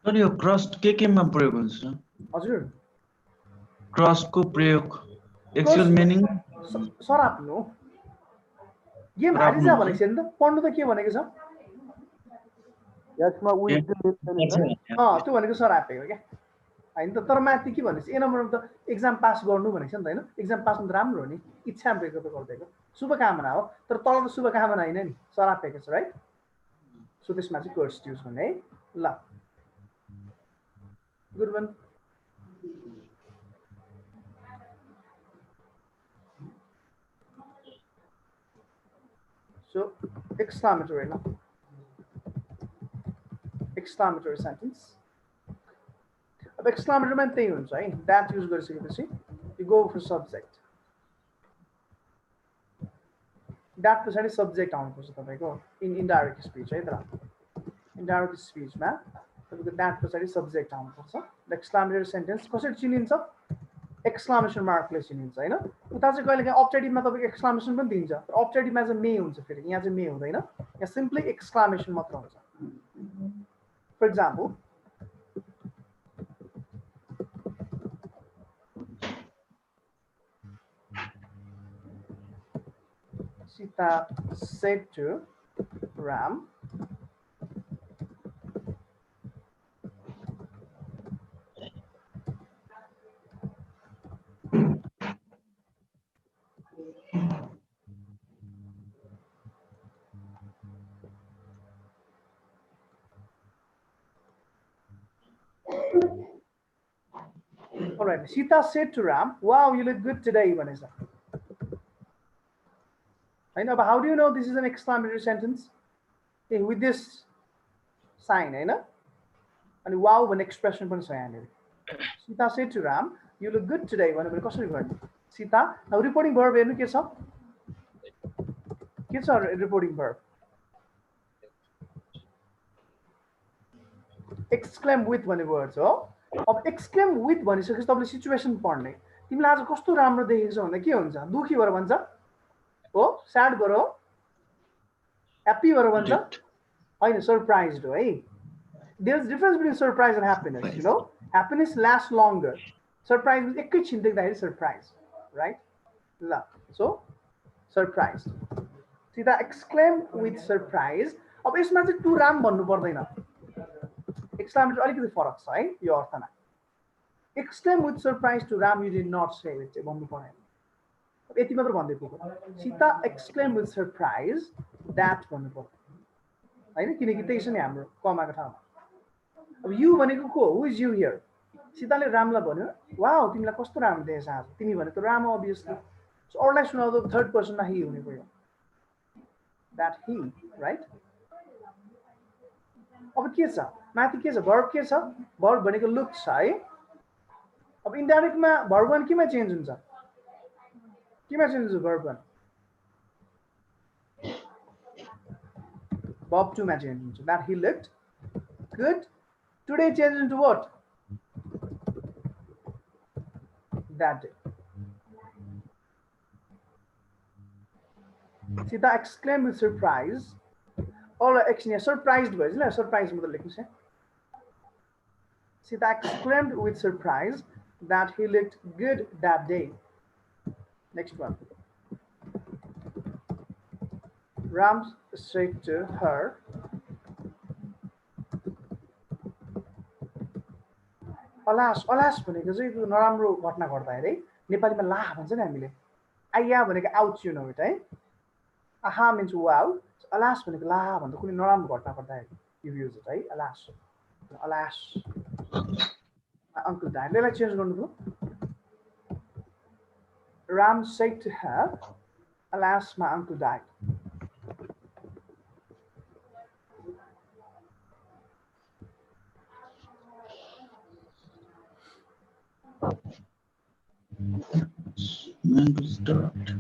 सर यो क्रस केमा प्रयोग हुन्छ? हजुर. क्रसको प्रयोग एक्चुअल मिनिङ सराप्नु. गेम हारिजा भनेको छ नि त. पढ्नु त के भनेको छ? यसमा विजडम त्यो भनेको सरापेको क्या. हैन त. तर माथि के भनेछ? ए नम्बरमा त एक्जाम पास गर्नु भनेको छ नि त हैन. एक्जाम पास गर्नु त राम्रो हो नि. इच्छा व्यक्त गर्दैको शुभकामना हो. तर तल त शुभकामना हैन नि. सरापेको छ राइट. सो त्यसमा चाहिँ कर्स युज गर्ने है. ल. गुड वन. So exclamatory now. Exclamatory sentence. अब exclamatory मा त्यही हुन्छ है. That use गरिसकेपछि you go for subject. That पछाडि subject आउनुपर्छ तपाईको in indirect speech है त. Indirect speech मा तपाईको that पछाडि subject आउनुपर्छ. The exclamatory sentence कसरी चिनिन्छ? Exclamation mark ले चिनिन्छ हैन. उता चाहिँ कहिलेकाहीँ अब्जेक्टिभमा तपाईको exclamation पनि दिन्छ. तर अब्जेक्टिभमा चाहिँ may हुन्छ फेरि. यहाँ चाहिँ may हुँदैन. यहाँ simply exclamation मात्र हुन्छ. For example, Sita said to Ram, all right, Sita said to Ram, wow, you look good today, Vanessa. I know, but how do you know this is an exclamatory sentence? Okay, with this sign, I know. And wow, one expression from Sayani. Sita said to Ram, you look good today. Sita, now reporting verb, what's up? What's our reporting verb? Exclaim with one word, so. अब exclaim with भनिसकेपछि तपाईले situation पढ्ने. तिमीले आज कस्तो राम्रो देखेको छौ भन्दा के हुन्छ? दुखी भएर भन्छ? हो, स्याड भएर हो? ह्याप्पी भएर भन्छ? हैन, सरप्राइज्ड हो है. There's difference between surprise and happiness, you know? Happiness lasts longer. Surprise means एकैछिन देख्दाखेरि surprise, right? ल, so surprised. सीधा exclaim with surprise. अब यसमा चाहिँ to राम भन्नु पर्दैन. Exclamation अलिकति फरक छ है यो अर्थमा. Exclaim with surprise to Ram, you did not say it. भन्नु पर्दैन. यति मात्र भन्दै पुग्यो. Sita exclaim with surprise that भन्नु पर्यो. हैन किनकि त्यही छ नि हाम्रो कमाको ठाउँमा. अब you भनेको को? Who is you here? सीताले रामलाई भन्यो, वाउ तिमीलाई कस्तो राम्रो देखेछ आज. तिमी भनेको राम obviously. So अरूलाई सुनाउँदा थर्ड पर्सनमा he हुने भयो. That he, right? अब के छ? माथि के छ? verb के छ? verb भनेको look छ है. अब इन्डाइरेक्टमा verb one केमा चेन्ज हुन्छ? केमा चेन्ज हुन्छ verb one? verb two मा चेन्ज हुन्छ. That he looked good. Today changed into what? That day. Sita exclaimed with surprise. Or actually surprised was no surprise मतलब लेख्नु छ. Sita exclaimed with surprise that he looked good that day. Next one. Ram said to her, alas, alas भनेको चाहिँ यो नराम्रो घटना घट्दाखेरि नेपालीमा ला भन्छ नि हामीले. आइया भनेको आउट यु नो इट है. आहा means wow. Alas भनेको ला भन्दा कुनै नराम्रो घटना घट्दाखेरि you use it है. Alas. Alas. My uncle died. Let's change गर्नु पर्यो. Ram said to her, alas, my uncle died. Man to start.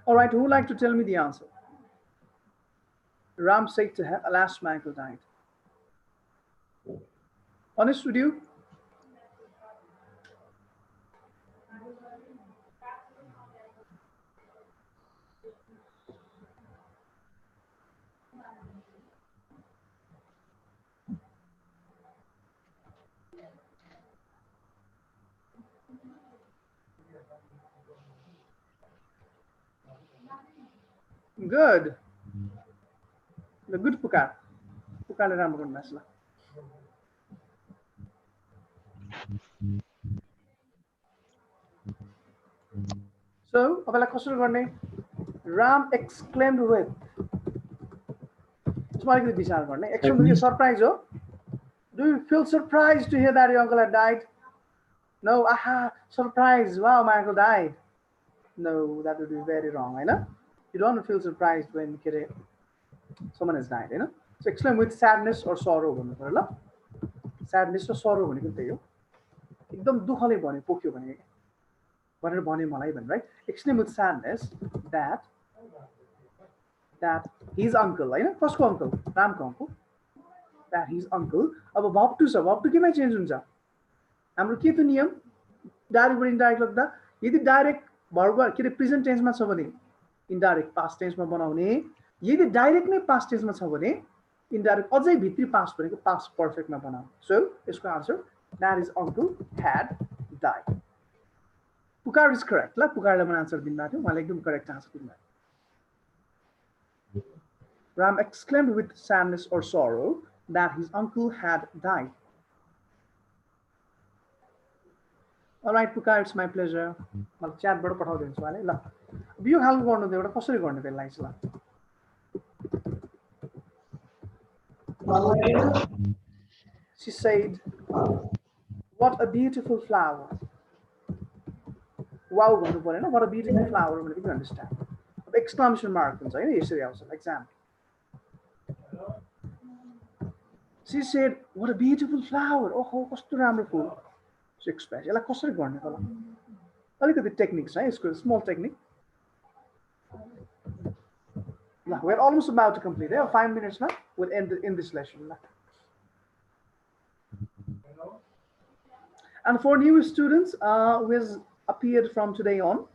All right, who would like to tell me the answer? Ram said to her, alas, my uncle died. Honest with you? Good. The good pukar. Pukar le राम्रो गर्नु ल. So, अब यसलाई कसरी गर्ने? Ram exclaimed with. यसमा अलिकति विचार गर्ने. Exclaimed with surprise हो. Do you feel surprised to hear that your uncle had died? No, aha, surprise. Wow, my uncle died. No, that would be very wrong, हैन? You don't feel surprised when someone has died, हैन? So exclaim with sadness or sorrow भन्नु पर्यो ल. Sadness or sorrow भनेको त्यही हो. एकदम दुःखले भने पोख्यो भने भनेर भने मलाई भन, right? Exclaim with sadness that his uncle, हैन? कसको uncle? Ramco uncle. That his uncle. अब verb two छ. verb two केमा चेन्ज हुन्छ? हाम्रो के त नियम? डाइरेक्ट बाट इन्डाइरेक्ट लाग्दा यदि डाइरेक्ट verb के रे प्रेजेन्ट टेन्समा छ भने इन्डाइरेक्ट पास्ट टेन्समा बनाउने. यदि डाइरेक्ट नै पास्ट टेन्समा छ भने इन्डाइरेक्ट अझै भित्री पास्ट भनेको पास्ट पर्फेक्टमा बनाउने. सो यसको answer that his uncle had died. Pukar is correct. ल पुकारले मैले आन्सर दिनु भएको थियो. उहाँले एकदम करेक्ट आन्सर दिनु भएको. Ram exclaimed with sadness or sorrow that his uncle had died. All right, Pukar, it's my pleasure. I'll chat बाट पठाउँदिन्छु उहाँले ल. अब यो खालको गर्नु त एउटा कसरी गर्ने त्यसलाई चाहिँ ल. She said, what a beautiful flower. Wow भन्नु पर्दैन. What a beautiful flower भनेको you understand. अब exclamation mark हुन्छ हैन यसरी आउँछ exam. She said, what a beautiful flower. ओहो कस्तो राम्रो फुल. So express. यसलाई कसरी गर्ने त ल. अलिकति टेक्निक छ है यसको small technique. We're almost about to complete. 5 minutes now. We'll end in this lesson. And for new students who has appeared from today on,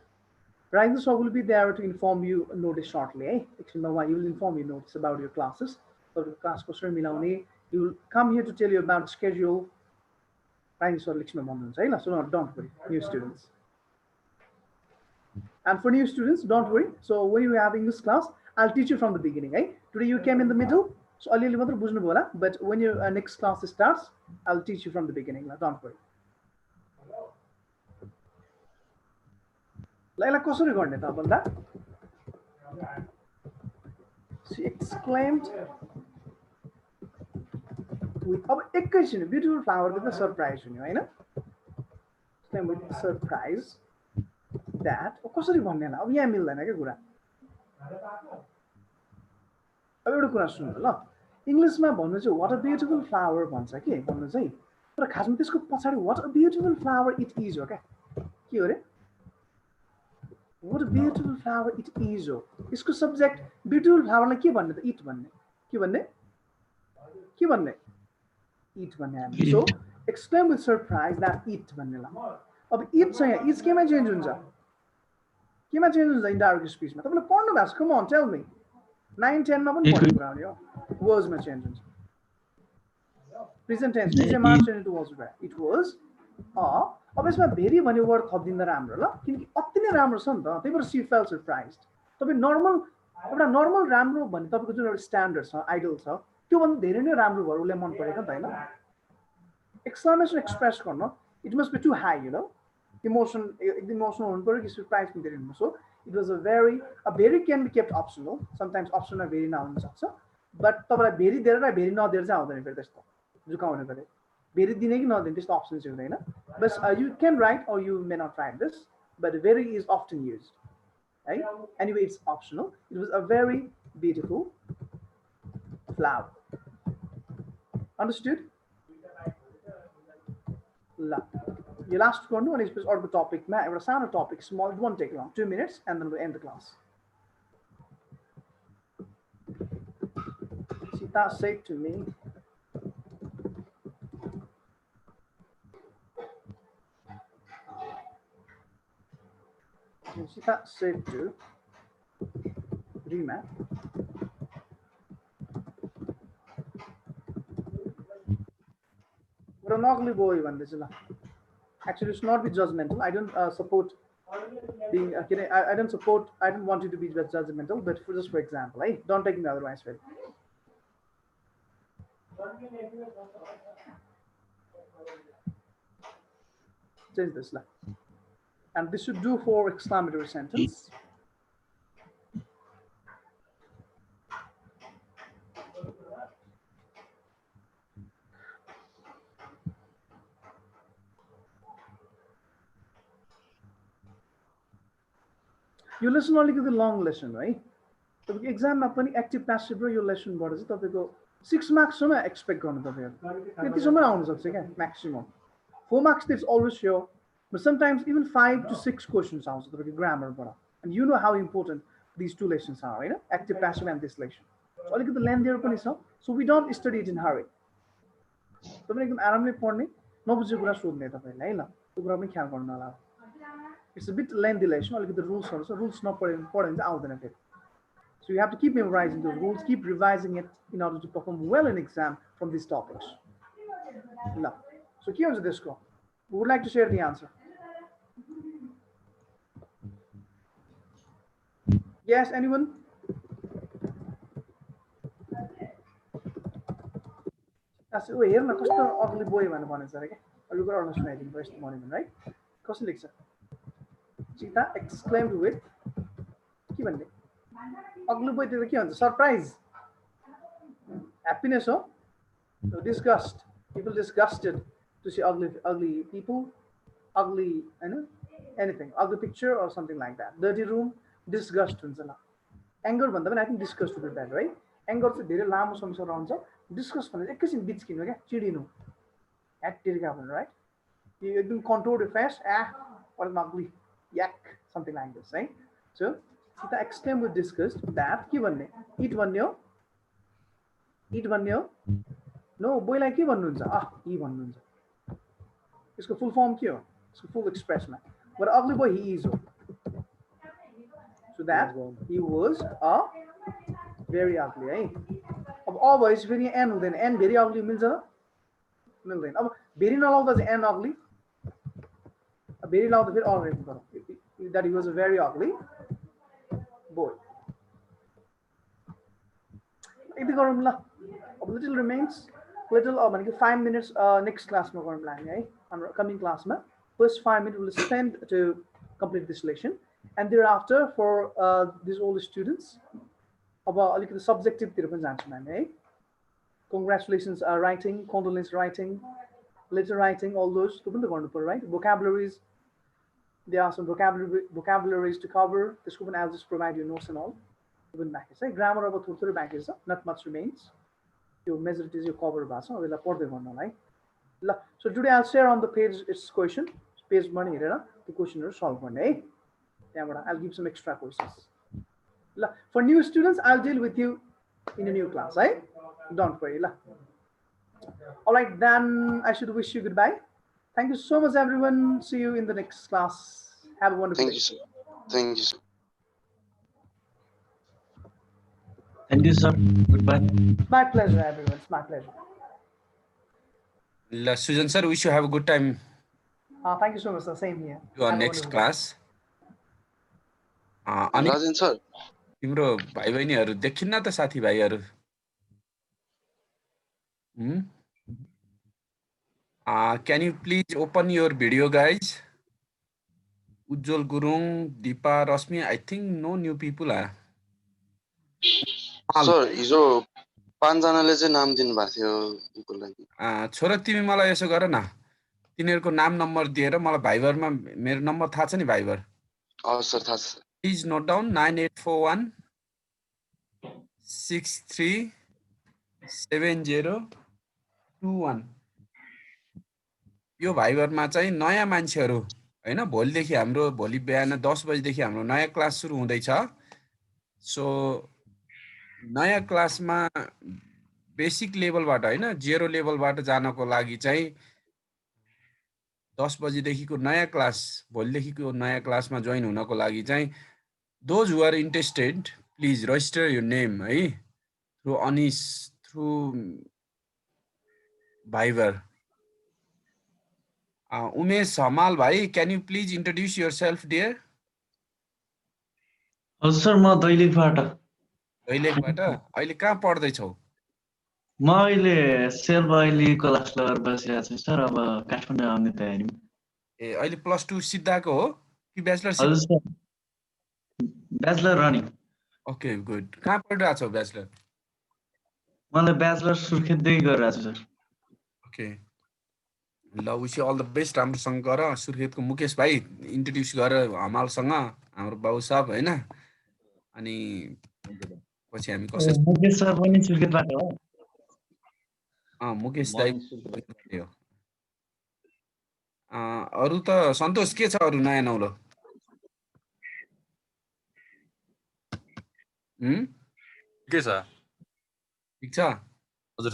Rising Star will be there to inform you notice shortly. Actually, you will inform you notice about your classes. You will come here to tell you about schedule. Rising Star so no, don't worry, new students. And for new students, don't worry. So when you have English class, I'll teach you from the beginning. Today you came in the middle, so but when your next class starts, I'll teach you from the beginning. Don't worry. She exclaimed with a beautiful flower with a surprise. Exclaimed with surprise that English what a beautiful flower भन्छ के भन्नु चाहिँ तर खासमा त्यसको पछाडी what a beautiful flower it is okay के हो रे what a beautiful flower it is हो यसको सब्जेक्ट beautiful flower लाई के भन्ने त it भन्ने के भन्ने it भन्ने हामी so exclaim with surprise that it भन्ने ल अब it चाहिँ it केमा चेन्ज हुन्छ indirect speech मा तपाईले पढ्नु भएको छ come on tell me 9-10 मा पनि पढ्नु कुरा हो words मा change हुन्छ present tense is a march into was it was अब यसमा भेरी भन्ने वर्ड थपिदिँदा राम्रो ल किनकि अति नै राम्रो छ नि त त्यही भएर she felt surprised तपाई नर्मल एउटा नर्मल राम्रो भन्ने तपाईको जुन एउटा स्ट्यान्डर्ड छ आइडल छ त्यो भन्दा धेरै नै राम्रो भएर उले मन परेको नि त हैन exclamation express गर्न it must be too high emotional हुनु पर्यो कि surprise पनि धेरै हुनु so it was a very can be kept optional sometimes optional very नहुन सक्छ but तपाईलाई भेरी दिएर र भेरी नदिएर चाहिँ आउँदैन फेरि त्यस्तो झुकाउने गरे भेरी दिने कि नदिने त्यस्तो अप्सन चाहिँ हुँदैन but you can write or you may not write this but very is often used right anyway it's optional it was a very beautiful flower understood la your last one is अर्को topic मा एउटा सानो topic small it won't take long 2 minutes and then we'll end the class Sita said to me Sita said to Rima what an ugly boy भन्दैछ ल actually it's not be judgmental I don't support being I don't want you to be judgmental but just for example don't take me otherwise well change this and this should do for exclamatory sentence you listen only to the long lesson right so the exam मा पनि active passive र यो lesson बाट चाहिँ तपाईको 6 marks सम्म expect गर्नु तपाईहरु त्यति सम्म आउन सक्छ के maximum 4 marks it's always sure but sometimes even 5 to 6 questions आउँछ तपाईको grammar बाट and you know how important these two lessons are right active passive and this lesson so अलिकति lengthier पनि छ so we don't study it in hurry तपाईले एकदम आरामले पढ्ने नबुझेको कुरा सोध्ने तपाईले है ल त्यो कुरा पनि ख्याल गर्नु होला it's a bit lengthy lesson अलिकति rules हरु छ rules नपढ्यो भने चाहिँ आउँदैन फेरि so you have to keep memorizing those rules keep revising it in order to perform well in exam from these topics ल so के हुन्छ त्यसको who would like to share the answer yes anyone that's oh हेर्न कस्तो ugly boy भनेर भनेछ रे के अरु कुरा गर्न सुनाइदिनु भयो यस्तो भन्यो right कसले लेख्छ Sita exclaimed with के भन्ने ugly boy त्यो के भन्छ surprise happiness हो so disgust people disgusted to see ugly people ugly anything ugly picture or something like that dirty room disgust हुन्छ ल anger भन्दा पनि I think disgust would be better right anger चाहिँ धेरै लामो समयसम्म रहन्छ disgust भन्दा एकैछिन बिचकिनु क्या चिडिनु ह्याटिरका भन्नु right you एकदम control your face what an ugly yak something like this right so the extent we discussed that के भन्ने eat भन्ने हो no boy लाई के भन्नुहुन्छ he भन्नुहुन्छ यसको full form के हो यसको full expression but ugly boy he is हो so that he was a very ugly है अब भएपछि फेरि n हुँदैन n very ugly मिल्छ र मिल्दैन अब very नलाउँदा चाहिँ n ugly very लाउँदा फेरि already गरौँ that he was a very ugly boy यति गरौँ ल अब little remains little भनेको 5 minutes next class मा गरौँ हामी है हाम्रो coming class मा first 5 minutes we'll spend to complete this lesson and thereafter for these all students अब अलिकति subjective तिर पनि जान्छौँ हामी है congratulations writing condolence writing letter writing all those त्यो पनि त गर्नु पर्यो right vocabularies there are some vocabularies to cover त्यसको पनि I'll just provide you notes and all even back है grammar अब थोरै थोरै बाँकी छ not much remains यो majority चाहिँ cover भएको छ अबलाई पढ्दै गर्नलाई ल so today I'll share on the page its question page मा नि हेरेर त्यो क्वेशनहरु सल्भ गर्ने है त्यहाँबाट I'll give some extra questions ल for new students I'll deal with you in a new class है don't worry ल all right then I should wish you goodbye thank you so much everyone see you in the next class have a wonderful day thank you sir Thank you, sir. Goodbye. my pleasure everyone it's my pleasure Sujan sir, wish you have a good time. Thank you so much sir same here To our next class. Rajan sir तिम्रो भाइ बहिनीहरु देखिन्न त साथी भाइहरु can you please open your video guys Ujjwal Gurung Deepa Rasmi I think no new people are sir हिजो 5 जनाले चाहिँ नाम दिनु भएको थियो उको लागि छोरा तिमी मलाई यसो गर न तिनीहरुको नाम नम्बर दिएर मलाई भाइबरमा मेरो नम्बर थाहा छ नि भाइबर सर थाहा छ प्लिज नोट डाउन 9841 63 7021 यो भाइबरमा चाहिँ नयाँ मान्छेहरु हैन भोलिदेखि हाम्रो भोलि बिहान 10 बजेदेखि हाम्रो नयाँ क्लास सुरु हुँदैछ सो नयाँ क्लासमा बेसिक लेभलबाट हैन जेरो लेभलबाट जानको लागि चाहिँ 10 बजेदेखिको नयाँ क्लास भोलिदेखिको नयाँ क्लासमा जोइन हुनको लागि चाहिँ those who are interested please register your name है through Anis through Viber Umesh Hamal bhai can you please introduce yourself dear हजुर सर म दैलेखबाट अहिले कहाँ पढ्दै छौ म अहिले शेर्पा अहिले क्लास लगेर बसिरहेको छु सर अब काठमाडौँ आउने तयारीमा ए अहिले +2 सिद्धाको हो कि ब्याचलर हजुर sir bachelor running okay good कहाँ पढिरहेको छौ ब्याचलर मलाई ब्याचलर सुर्खेतदेखि गरिरहेको छु सर ओके ल wish you all the best राम्रोसँग गर सुर्खेतको मुकेश भाइ इन्ट्रोड्युस गर हमालसँग हाम्रो बाबु साहब हैन अनि पछि हामी कसै मुकेश सर पनि सुर्खेतबाट हो मुकेश दाइ हो अरु त सन्तोष के छ अरु नयाँ नौलो के छ ठीक छ